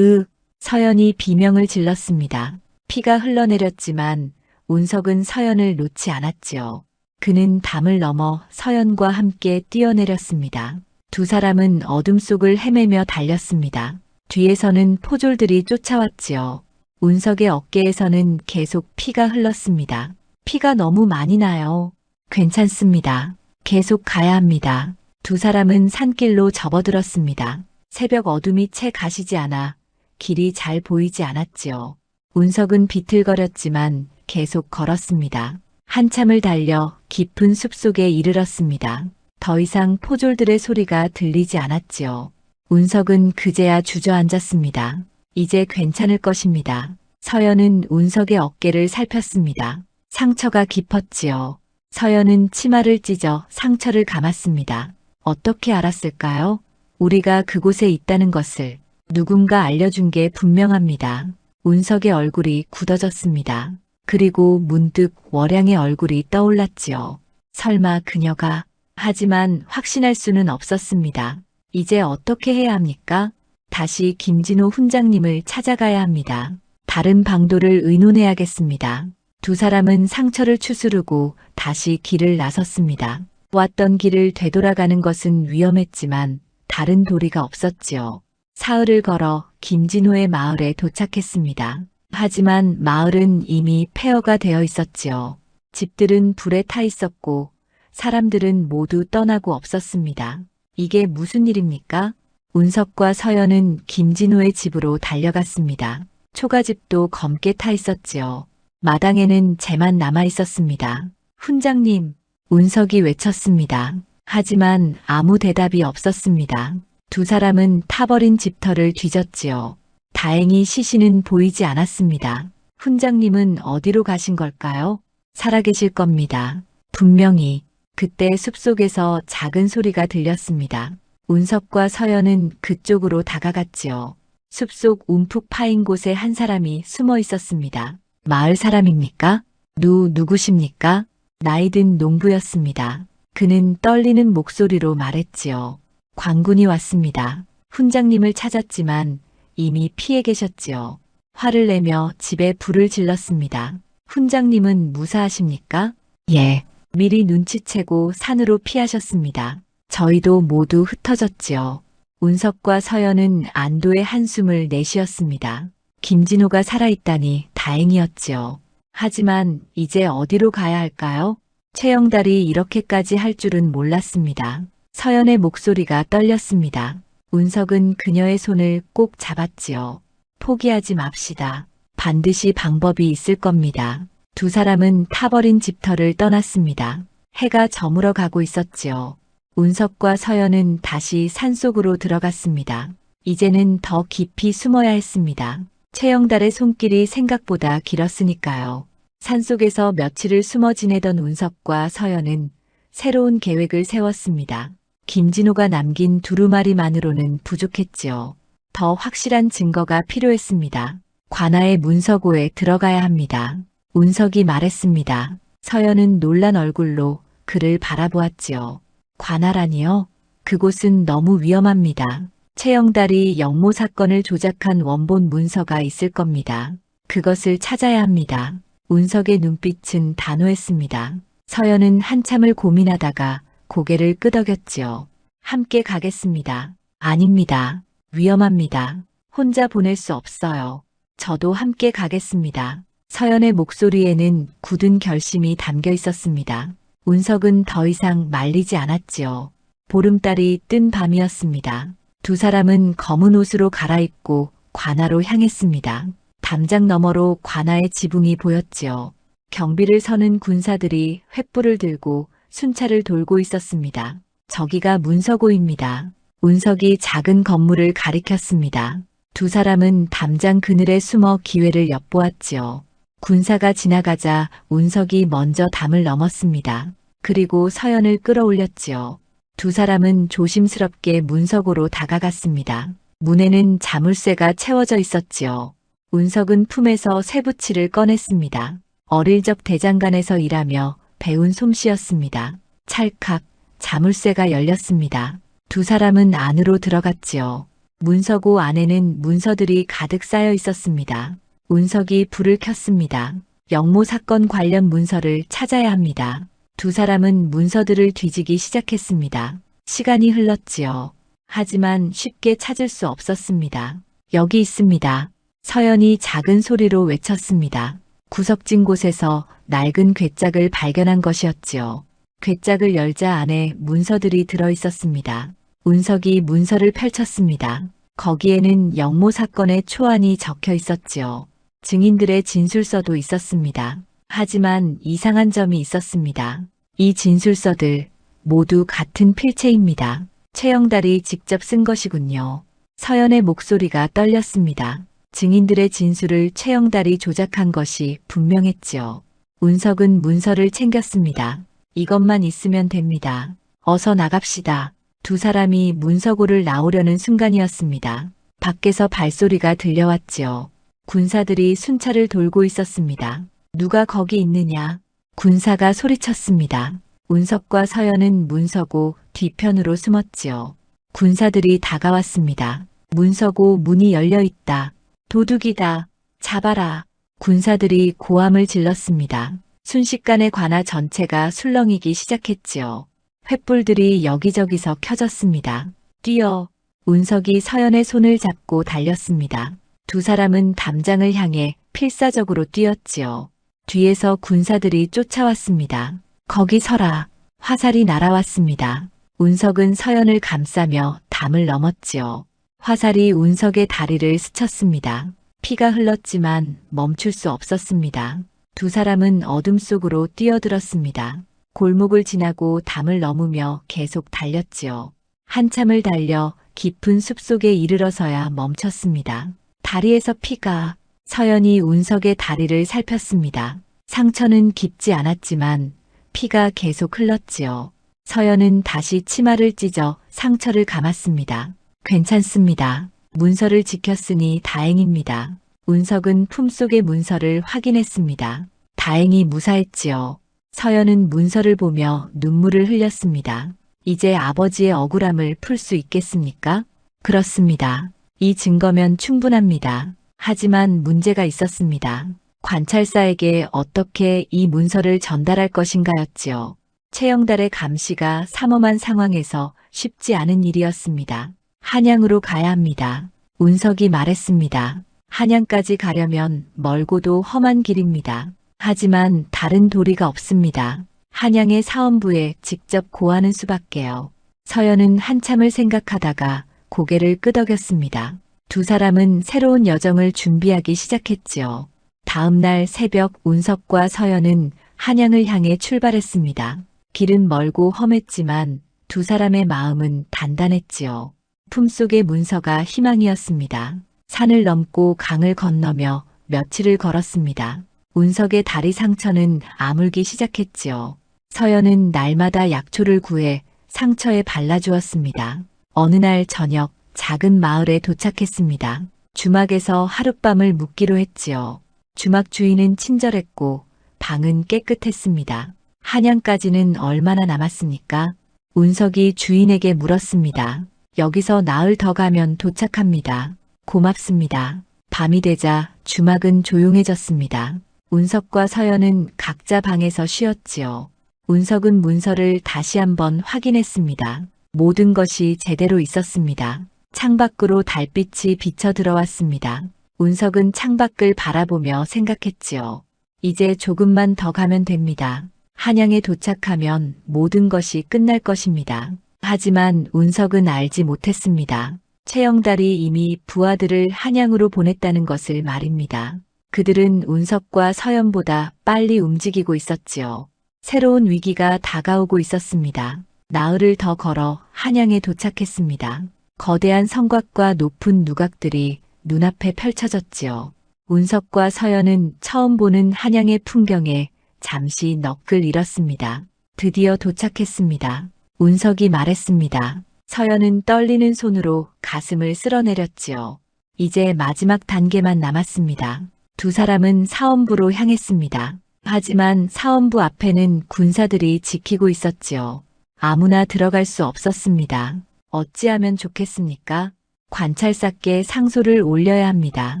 서연이 비명을 질렀습니다. 피가 흘러내렸지만 운석은 서연을 놓지 않았지요. 그는 담을 넘어 서연과 함께 뛰어내렸습니다. 두 사람은 어둠 속을 헤매며 달렸습니다. 뒤에서는 포졸들이 쫓아왔지요. 운석의 어깨에서는 계속 피가 흘렀습니다. 피가 너무 많이 나요. 괜찮습니다. 계속 가야 합니다. 두 사람은 산길로 접어들었습니다. 새벽 어둠이 채 가시지 않아 길이 잘 보이지 않았지요. 운석은 비틀거렸지만 계속 걸었습니다. 한참을 달려 깊은 숲속에 이르렀습니다. 더 이상 포졸들의 소리가 들리지 않았지요. 운석은 그제야 주저앉았습니다. 이제 괜찮을 것입니다. 서연은 운석의 어깨를 살폈습니다. 상처가 깊었지요. 서연은 치마를 찢어 상처를 감았습니다. 어떻게 알았을까요? 우리가 그곳에 있다는 것을 누군가 알려준 게 분명합니다. 운석의 얼굴이 굳어졌습니다. 그리고 문득 월양의 얼굴이 떠올랐지요. 설마 그녀가... 하지만 확신할 수는 없었습니다. 이제 어떻게 해야 합니까? 다시 김진호 훈장님을 찾아가야 합니다. 다른 방도를 의논해야겠습니다. 두 사람은 상처를 추스르고 다시 길을 나섰습니다. 왔던 길을 되돌아가는 것은 위험했지만 다른 도리가 없었지요. 사흘을 걸어 김진호의 마을에 도착했습니다. 하지만 마을은 이미 폐허가 되어 있었지요. 집들은 불에 타 있었고 사람들은 모두 떠나고 없었습니다. 이게 무슨 일입니까? 운석과 서연은 김진호의 집으로 달려갔습니다. 초가집도 검게 타 있었지요. 마당에는 쟤만 남아 있었습니다. 훈장님, 운석이 외쳤습니다. 하지만 아무 대답이 없었습니다. 두 사람은 타버린 집터를 뒤졌지요. 다행히 시신은 보이지 않았습니다. 훈장님은 어디로 가신 걸까요? 살아계실 겁니다. 분명히. 그때 숲속에서 작은 소리가 들렸습니다. 운석과 서연은 그쪽으로 다가갔지요. 숲속 움푹 파인 곳에 한 사람이 숨어 있었습니다. 마을 사람입니까? 누구십니까? 나이든 농부였습니다. 그는 떨리는 목소리로 말했지요. 관군이 왔습니다. 훈장님을 찾았지만 이미 피해 계셨지요. 화를 내며 집에 불을 질렀습니다. 훈장님은 무사하십니까? 예. 미리 눈치채고 산으로 피하셨습니다. 저희도 모두 흩어졌지요. 운석과 서연은 안도의 한숨을 내쉬었습니다. 김진호가 살아있다니 다행이었지요. 하지만 이제 어디로 가야 할까요? 최영달이 이렇게까지 할 줄은 몰랐습니다. 서연의 목소리가 떨렸습니다. 운석은 그녀의 손을 꼭 잡았지요. 포기하지 맙시다. 반드시 방법이 있을 겁니다. 두 사람은 타버린 집터를 떠났습니다. 해가 저물어 가고 있었지요. 운석과 서연은 다시 산속으로 들어갔습니다. 이제는 더 깊이 숨어야 했습니다. 최영달의 손길이 생각보다 길었으니까요. 산속에서 며칠을 숨어 지내던 운석과 서연은 새로운 계획을 세웠습니다. 김진호가 남긴 두루마리만으로는 부족했지요. 더 확실한 증거가 필요했습니다. 관아의 문서고에 들어가야 합니다. 운석이 말했습니다. 서연은 놀란 얼굴로 그를 바라보았지요. 관아라니요? 그곳은 너무 위험합니다. 최영달이 영모 사건을 조작한 원본 문서가 있을 겁니다. 그것을 찾아야 합니다. 운석의 눈빛은 단호했습니다. 서연은 한참을 고민하다가 고개를 끄덕였지요. 함께 가겠습니다. 아닙니다. 위험합니다. 혼자 보낼 수 없어요. 저도 함께 가겠습니다. 서연의 목소리에는 굳은 결심이 담겨 있었습니다. 운석은 더 이상 말리지 않았지요. 보름달이 뜬 밤이었습니다. 두 사람은 검은 옷으로 갈아입고 관아로 향했습니다. 담장 너머로 관아의 지붕이 보였지요. 경비를 서는 군사들이 횃불을 들고 순찰을 돌고 있었습니다. 저기가 문서고입니다. 운석이 작은 건물을 가리켰습니다. 두 사람은 담장 그늘에 숨어 기회를 엿보았지요. 군사가 지나가자 운석이 먼저 담을 넘었습니다. 그리고 서연을 끌어올렸지요. 두 사람은 조심스럽게 문석으로 다가갔습니다. 문에는 자물쇠가 채워져 있었지요. 운석은 품에서 쇠붙이를 꺼냈습니다. 어릴 적 대장간에서 일하며 배운 솜씨였습니다. 찰칵 자물쇠가 열렸습니다. 두 사람은 안으로 들어갔지요. 문서고 안에는 문서들이 가득 쌓여 있었습니다. 운석이 불을 켰습니다. 영모 사건 관련 문서를 찾아야 합니다. 두 사람은 문서들을 뒤지기 시작했습니다. 시간이 흘렀지요. 하지만 쉽게 찾을 수 없었습니다. 여기 있습니다. 서연이 작은 소리로 외쳤습니다. 구석진 곳에서 낡은 괴짝을 발견한 것이었지요. 괴짝을 열자 안에 문서들이 들어 있었습니다. 운석이 문서를 펼쳤습니다. 거기에는 영모 사건의 초안이 적혀 있었지요. 증인들의 진술서도 있었습니다. 하지만 이상한 점이 있었습니다. 이 진술서들 모두 같은 필체입니다. 최영달이 직접 쓴 것이군요. 서연의 목소리가 떨렸습니다. 증인들의 진술을 최영달이 조작한 것이 분명했지요. 운석은 문서를 챙겼습니다. 이것만 있으면 됩니다. 어서 나갑시다. 두 사람이 문서고를 나오려는 순간이었습니다. 밖에서 발소리가 들려왔지요. 군사들이 순찰을 돌고 있었습니다. 누가 거기 있느냐? 군사가 소리쳤습니다. 운석과 서연은 문서고 뒤편으로 숨었지요. 군사들이 다가왔습니다. 문서고 문이 열려 있다. 도둑이다. 잡아라. 군사들이 고함을 질렀습니다. 순식간에 관아 전체가 술렁이기 시작했지요. 횃불들이 여기저기서 켜졌습니다. 뛰어! 운석이 서연의 손을 잡고 달렸습니다. 두 사람은 담장을 향해 필사적으로 뛰었지요. 뒤에서 군사들이 쫓아왔습니다. 거기 서라. 화살이 날아왔습니다. 운석은 서연을 감싸며 담을 넘었지요. 화살이 운석의 다리를 스쳤습니다. 피가 흘렀지만 멈출 수 없었습니다. 두 사람은 어둠 속으로 뛰어들었습니다. 골목을 지나고 담을 넘으며 계속 달렸지요. 한참을 달려 깊은 숲속에 이르러서야 멈췄습니다. 다리에서 피가. 서연이 운석의 다리를 살폈습니다. 상처는 깊지 않았지만 피가 계속 흘렀지요. 서연은 다시 치마를 찢어 상처를 감았습니다. 괜찮습니다. 문서를 지켰으니 다행입니다. 운석은 품속의 문서를 확인했습니다. 다행히 무사했지요. 서연은 문서를 보며 눈물을 흘렸습니다. 이제 아버지의 억울함을 풀 수 있겠습니까? 그렇습니다. 이 증거면 충분합니다. 하지만 문제가 있었습니다. 관찰사에게 어떻게 이 문서를 전달할 것인가였지요. 최영달의 감시가 삼엄한 상황에서 쉽지 않은 일이었습니다. 한양으로 가야 합니다. 운석이 말했습니다. 한양까지 가려면 멀고도 험한 길입니다. 하지만 다른 도리가 없습니다. 한양의 사원부에 직접 고하는 수밖에요. 서연은 한참을 생각하다가 고개를 끄덕였습니다. 두 사람은 새로운 여정을 준비하기 시작했지요. 다음 날 새벽 운석과 서연은 한양을 향해 출발했습니다. 길은 멀고 험했지만 두 사람의 마음은 단단했지요. 품속의 문서가 희망이었습니다. 산을 넘고 강을 건너며 며칠을 걸었습니다. 운석의 다리 상처는 아물기 시작했지요. 서연은 날마다 약초를 구해 상처에 발라주었습니다. 어느 날 저녁 작은 마을에 도착했습니다. 주막에서 하룻밤을 묵기로 했지요. 주막 주인은 친절했고 방은 깨끗했습니다. 한양까지는 얼마나 남았습니까? 운석이 주인에게 물었습니다. 여기서 나흘 더 가면 도착합니다. 고맙습니다. 밤이 되자 주막은 조용해졌습니다. 운석과 서연은 각자 방에서 쉬었지요. 운석은 문서를 다시 한번 확인했습니다. 모든 것이 제대로 있었습니다. 창밖으로 달빛이 비쳐 들어왔습니다. 운석은 창밖을 바라보며 생각했지요. 이제 조금만 더 가면 됩니다. 한양에 도착하면 모든 것이 끝날 것입니다. 하지만 운석은 알지 못했습니다. 최영달이 이미 부하들을 한양으로 보냈다는 것을 말입니다. 그들은 운석과 서연보다 빨리 움직이고 있었지요. 새로운 위기가 다가오고 있었습니다. 나흘을 더 걸어 한양에 도착했습니다. 거대한 성곽과 높은 누각들이 눈앞에 펼쳐졌지요. 운석과 서연은 처음 보는 한양의 풍경에 잠시 넋을 잃었습니다. 드디어 도착했습니다. 운석이 말했습니다. 서연은 떨리는 손으로 가슴을 쓸어내렸지요. 이제 마지막 단계만 남았습니다. 두 사람은 사원부로 향했습니다. 하지만 사원부 앞에는 군사들이 지키고 있었지요. 아무나 들어갈 수 없었습니다. 어찌하면 좋겠습니까? 관찰사께 상소를 올려야 합니다.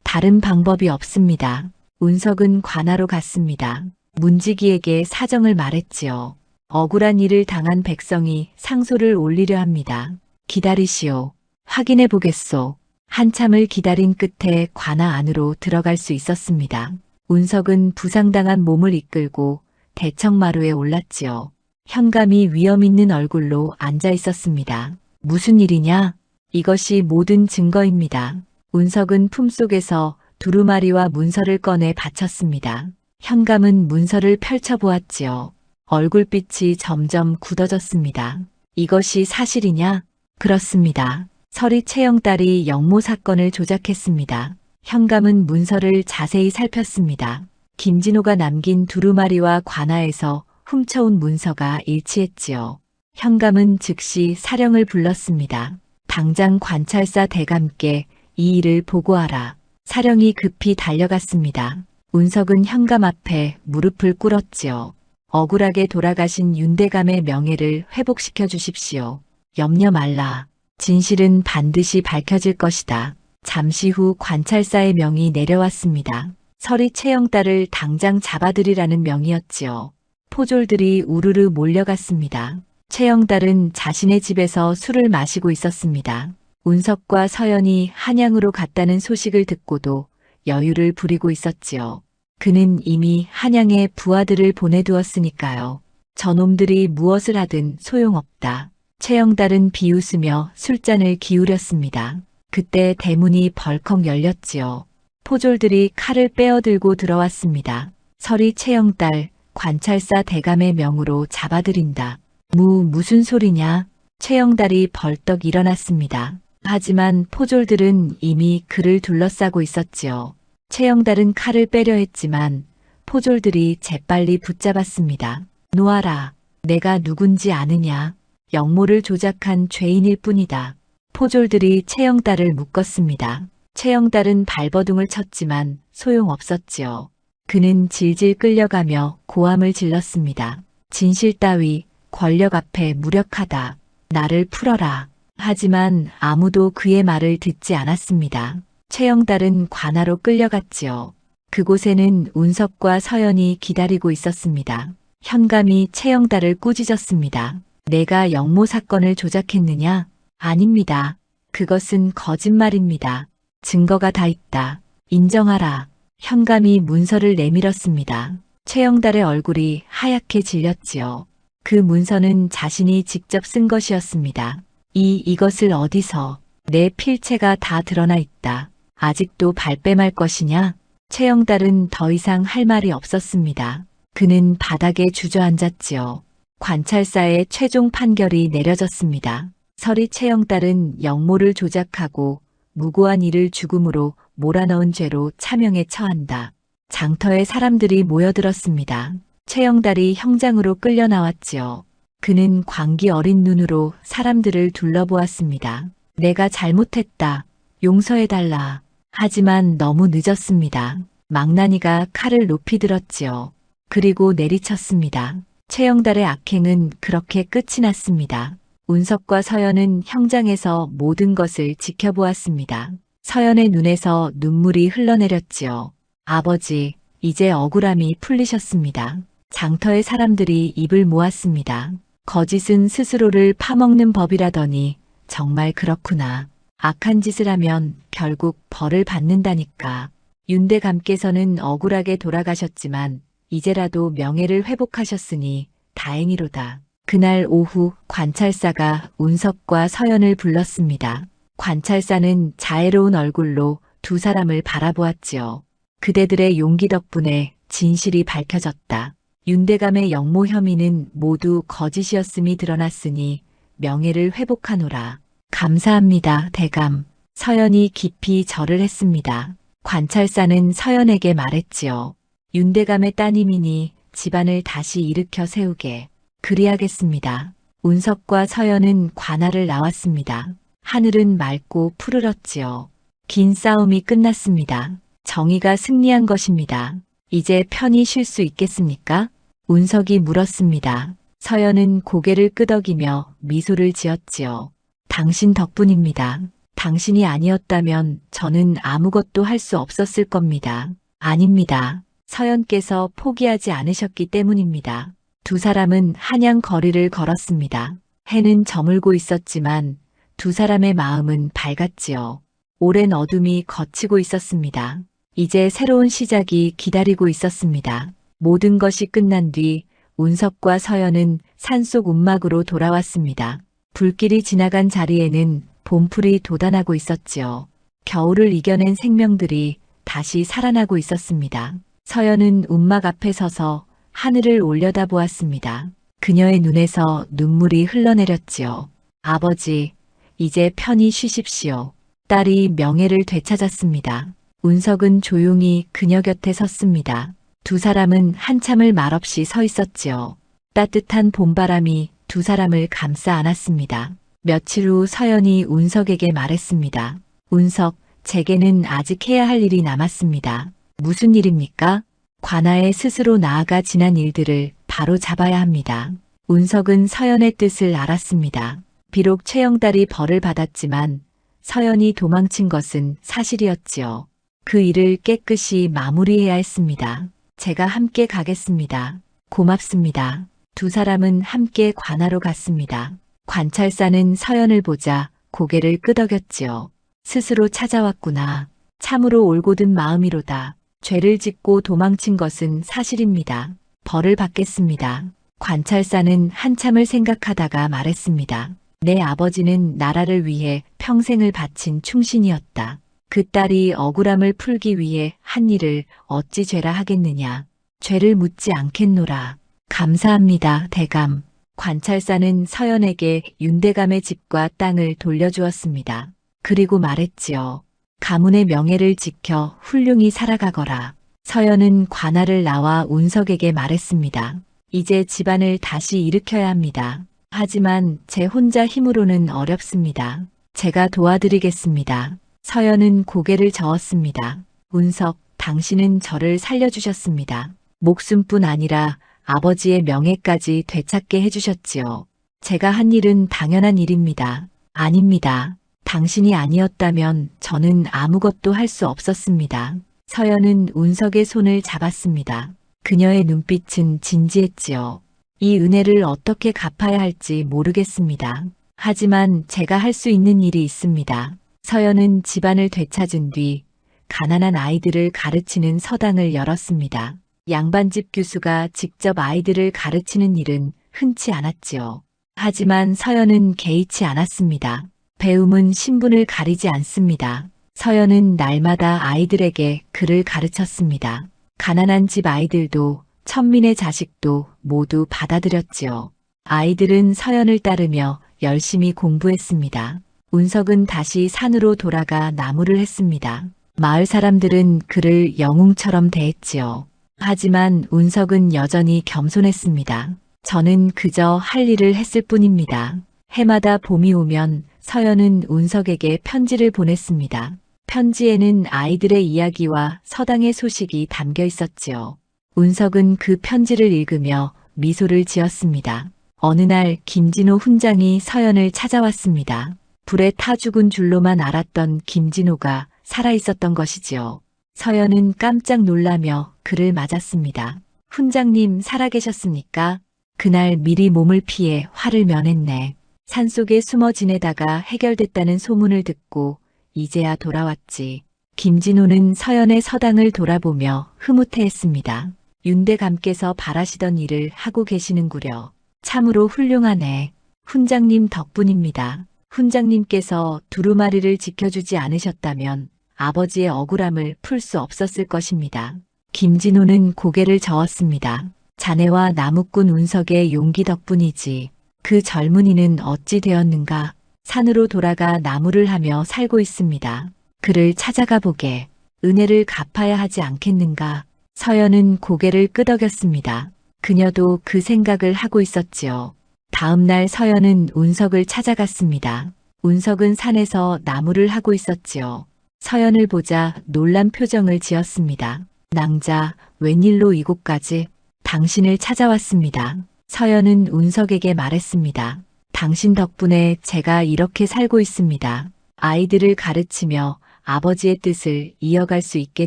다른 방법이 없습니다. 운석은 관하로 갔습니다. 문지기에게 사정을 말했지요. 억울한 일을 당한 백성이 상소를 올리려 합니다. 기다리시오. 확인해 보겠소. 한참을 기다린 끝에 관하 안으로 들어갈 수 있었습니다. 운석은 부상당한 몸을 이끌고 대청마루에 올랐지요. 현감이 위험 있는 얼굴로 앉아 있었습니다. 무슨 일이냐? 이것이 모든 증거입니다. 운석은 품속에서 두루마리와 문서를 꺼내 바쳤습니다. 현감은 문서를 펼쳐보았지요. 얼굴빛이 점점 굳어졌습니다. 이것이 사실이냐? 그렇습니다. 설이 채영딸이 영모 사건을 조작했습니다. 현감은 문서를 자세히 살폈습니다. 김진호가 남긴 두루마리와 관하에서 훔쳐온 문서가 일치했지요. 현감은 즉시 사령을 불렀습니다. 당장 관찰사 대감께 이 일을 보고하라. 사령이 급히 달려갔습니다. 운석은 현감 앞에 무릎을 꿇었지요. 억울하게 돌아가신 윤대감의 명예를 회복시켜 주십시오. 염려 말라. 진실은 반드시 밝혀질 것이다. 잠시 후 관찰사의 명이 내려왔습니다. 설이 채영딸을 당장 잡아들이라는 명이었지요. 포졸들이 우르르 몰려갔습니다. 채영딸은 자신의 집에서 술을 마시고 있었습니다. 운석과 서연이 한양으로 갔다는 소식을 듣고도 여유를 부리고 있었지요. 그는 이미 한양에 부하들을 보내두었으니까요. 저놈들이 무엇을 하든 소용없다. 채영딸은 비웃으며 술잔을 기울였습니다. 그때 대문이 벌컥 열렸지요. 포졸들이 칼을 빼어들고 들어왔습니다. 설이 채영딸 관찰사 대감의 명으로 잡아들인다. 무슨 소리냐? 채영딸이 벌떡 일어났습니다. 하지만 포졸들은 이미 그를 둘러싸고 있었지요. 채영딸은 칼을 빼려 했지만 포졸들이 재빨리 붙잡았습니다. 놓아라. 내가 누군지 아느냐? 영모를 조작한 죄인일 뿐이다. 포졸들이 채영딸을 묶었습니다. 채영딸은 발버둥을 쳤지만 소용없었지요. 그는 질질 끌려가며 고함을 질렀습니다. 진실 따위 권력 앞에 무력하다. 나를 풀어라. 하지만 아무도 그의 말을 듣지 않았습니다. 채영딸은 관하로 끌려갔지요. 그곳에는 운석과 서연이 기다리고 있었습니다. 현감이 채영딸을 꾸짖었습니다. 내가 영모 사건을 조작했느냐? 아닙니다. 그것은 거짓말입니다. 증거가 다 있다. 인정하라. 현감이 문서를 내밀었습니다. 채영달의 얼굴이 하얗게 질렸지요. 그 문서는 자신이 직접 쓴 것이었습니다. 이것을 어디서? 내 필체가 다 드러나 있다. 아직도 발뺌할 것이냐? 채영달은 더 이상 할 말이 없었습니다. 그는 바닥에 주저앉았지요. 관찰사의 최종 판결이 내려졌습니다. 설이 채영딸은 영모를 조작하고 무고한 이를 죽음으로 몰아넣은 죄로 차명에 처한다. 장터에 사람들이 모여들었습니다. 채영딸이 형장으로 끌려 나왔지요. 그는 광기 어린 눈으로 사람들을 둘러보았습니다. 내가 잘못했다. 용서해달라. 하지만 너무 늦었습니다. 망나니가 칼을 높이 들었지요. 그리고 내리쳤습니다. 채영달의 악행은 그렇게 끝이 났습니다. 운석과 서연은 형장에서 모든 것을 지켜보았습니다. 서연의 눈에서 눈물이 흘러내렸지요. 아버지, 이제 억울함이 풀리셨습니다. 장터의 사람들이 입을 모았습니다. 거짓은 스스로를 파먹는 법이라더니 정말 그렇구나. 악한 짓을 하면 결국 벌을 받는다니까. 윤대감께서는 억울하게 돌아가셨지만 이제라도 명예를 회복하셨으니 다행이로다. 그날 오후 관찰사가 운석과 서연을 불렀습니다. 관찰사는 자애로운 얼굴로 두 사람을 바라보았지요. 그대들의 용기 덕분에 진실이 밝혀졌다. 윤대감의 영모 혐의는 모두 거짓이었음이 드러났으니 명예를 회복하노라. 감사합니다, 대감. 서연이 깊이 절을 했습니다. 관찰사는 서연에게 말했지요. 윤대감의 따님이니 집안을 다시 일으켜 세우게 그리하겠습니다. 운석과 서연은 관할을 나왔습니다. 하늘은 맑고 푸르렀지요. 긴 싸움이 끝났습니다. 정의가 승리한 것입니다. 이제 편히 쉴 수 있겠습니까? 운석이 물었습니다. 서연은 고개를 끄덕이며 미소를 지었지요. 당신 덕분입니다. 당신이 아니었다면 저는 아무것도 할 수 없었을 겁니다. 아닙니다. 서연께서 포기하지 않으셨기 때문입니다. 두 사람은 한양 거리를 걸었습니다. 해는 저물고 있었지만 두 사람의 마음은 밝았지요. 오랜 어둠이 걷히고 있었습니다. 이제 새로운 시작이 기다리고 있었습니다. 모든 것이 끝난 뒤 운석과 서연은 산속 움막으로 돌아왔습니다. 불길이 지나간 자리에는 봄풀이 돋아나고 있었지요. 겨울을 이겨낸 생명들이 다시 살아나고 있었습니다. 서연은 움막 앞에 서서 하늘을 올려다보았습니다. 그녀의 눈에서 눈물이 흘러내렸지요. 아버지, 이제 편히 쉬십시오. 딸이 명예를 되찾았습니다. 운석은 조용히 그녀 곁에 섰습니다. 두 사람은 한참을 말없이 서 있었지요. 따뜻한 봄바람이 두 사람을 감싸 안았습니다. 며칠 후 서연이 운석에게 말했습니다. 운석, 제게는 아직 해야 할 일이 남았습니다. 무슨 일입니까? 관아에 스스로 나아가 지난 일들을 바로 잡아야 합니다. 운석은 서연의 뜻을 알았습니다. 비록 최영달이 벌을 받았지만 서연이 도망친 것은 사실이었지요. 그 일을 깨끗이 마무리해야 했습니다. 제가 함께 가겠습니다. 고맙습니다. 두 사람은 함께 관아로 갔습니다. 관찰사는 서연을 보자 고개를 끄덕였지요. 스스로 찾아왔구나. 참으로 올곧은 마음이로다. 죄를 짓고 도망친 것은 사실입니다. 벌을 받겠습니다. 관찰사는 한참을 생각하다가 말했습니다. 내 아버지는 나라를 위해 평생을 바친 충신이었다. 그 딸이 억울함을 풀기 위해 한 일을 어찌 죄라 하겠느냐. 죄를 묻지 않겠노라. 감사합니다, 대감. 관찰사는 서연에게 윤대감의 집과 땅을 돌려주었습니다. 그리고 말했지요. 가문의 명예를 지켜 훌륭히 살아가거라. 서연은 관아를 나와 운석에게 말했습니다. 이제 집안을 다시 일으켜야 합니다. 하지만 제 혼자 힘으로는 어렵습니다. 제가 도와드리겠습니다. 서연은 고개를 저었습니다. 운석, 당신은 저를 살려주셨습니다. 목숨뿐 아니라 아버지의 명예까지 되찾게 해주셨지요. 제가 한 일은 당연한 일입니다. 아닙니다. 당신이 아니었다면 저는 아무것도 할 수 없었습니다. 서연은 운석의 손을 잡았습니다. 그녀의 눈빛은 진지했지요. 이 은혜를 어떻게 갚아야 할지 모르겠습니다. 하지만 제가 할 수 있는 일이 있습니다. 서연은 집안을 되찾은 뒤 가난한 아이들을 가르치는 서당을 열었습니다. 양반집 교수가 직접 아이들을 가르치는 일은 흔치 않았지요. 하지만 서연은 개의치 않았습니다. 배움은 신분을 가리지 않습니다. 서연은 날마다 아이들에게 글을 가르쳤습니다. 가난한 집 아이들도 천민의 자식도 모두 받아들였지요. 아이들은 서연을 따르며 열심히 공부했습니다. 운석은 다시 산으로 돌아가 나무를 했습니다. 마을 사람들은 그를 영웅처럼 대했지요. 하지만 운석은 여전히 겸손했습니다. 저는 그저 할 일을 했을 뿐입니다. 해마다 봄이 오면 서연은 운석에게 편지를 보냈습니다. 편지에는 아이들의 이야기와 서당의 소식이 담겨 있었지요. 운석은 그 편지를 읽으며 미소를 지었습니다. 어느 날 김진호 훈장이 서연을 찾아왔습니다. 불에 타 죽은 줄로만 알았던 김진호가 살아있었던 것이지요. 서연은 깜짝 놀라며 그를 맞았습니다. 훈장님 살아계셨습니까? 그날 미리 몸을 피해 화를 면했네. 산속에 숨어 지내다가 해결됐다는 소문을 듣고 이제야 돌아왔지. 김진호는 서연의 서당을 돌아보며 흐뭇해했습니다. 윤대감께서 바라시던 일을 하고 계시는구려. 참으로 훌륭하네. 훈장님 덕분입니다. 훈장님께서 두루마리를 지켜주지 않으셨다면 아버지의 억울함을 풀 수 없었을 것입니다. 김진호는 고개를 저었습니다. 자네와 나무꾼 운석의 용기 덕분이지. 그 젊은이는 어찌 되었는가? 산으로 돌아가 나무를 하며 살고 있습니다. 그를 찾아가 보게. 은혜를 갚아야 하지 않겠는가? 서연은 고개를 끄덕였습니다. 그녀도 그 생각을 하고 있었지요. 다음 날 서연은 운석을 찾아갔습니다. 운석은 산에서 나무를 하고 있었지요. 서연을 보자 놀란 표정을 지었습니다. 낭자, 웬일로 이곳까지? 당신을 찾아왔습니다. 서연은 운석에게 말했습니다. 당신 덕분에 제가 이렇게 살고 있습니다. 아이들을 가르치며 아버지의 뜻을 이어갈 수 있게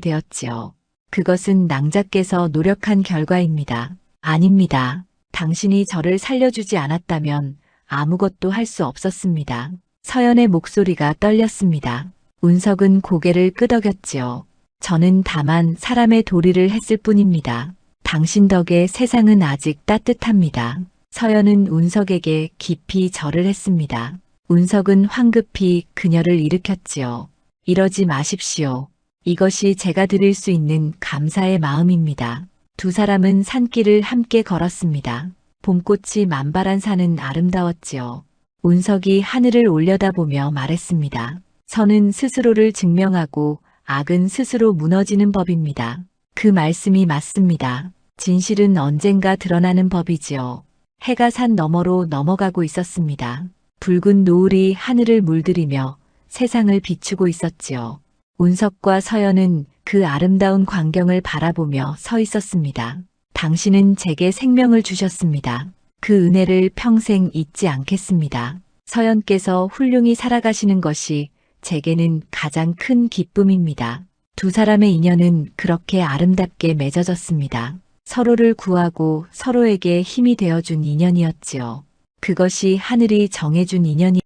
되었지요. 그것은 낭자께서 노력한 결과입니다. 아닙니다. 당신이 저를 살려주지 않았다면 아무것도 할 수 없었습니다. 서연의 목소리가 떨렸습니다. 운석은 고개를 끄덕였지요. 저는 다만 사람의 도리를 했을 뿐입니다. 당신 덕에 세상은 아직 따뜻합니다. 서연은 운석에게 깊이 절을 했습니다. 운석은 황급히 그녀를 일으켰지요. 이러지 마십시오. 이것이 제가 드릴 수 있는 감사의 마음입니다. 두 사람은 산길을 함께 걸었습니다. 봄꽃이 만발한 산은 아름다웠지요. 운석이 하늘을 올려다보며 말했습니다. 선은 스스로를 증명하고 악은 스스로 무너지는 법입니다. 그 말씀이 맞습니다. 진실은 언젠가 드러나는 법이지요. 해가 산 너머로 넘어가고 있었습니다. 붉은 노을이 하늘을 물들이며 세상을 비추고 있었지요. 운석과 서연은 그 아름다운 광경을 바라보며 서 있었습니다. 당신은 제게 생명을 주셨습니다. 그 은혜를 평생 잊지 않겠습니다. 서연께서 훌륭히 살아가시는 것이 제게는 가장 큰 기쁨입니다. 두 사람의 인연은 그렇게 아름답게 맺어졌습니다. 서로를 구하고 서로에게 힘이 되어준 인연이었지요. 그것이 하늘이 정해준 인연이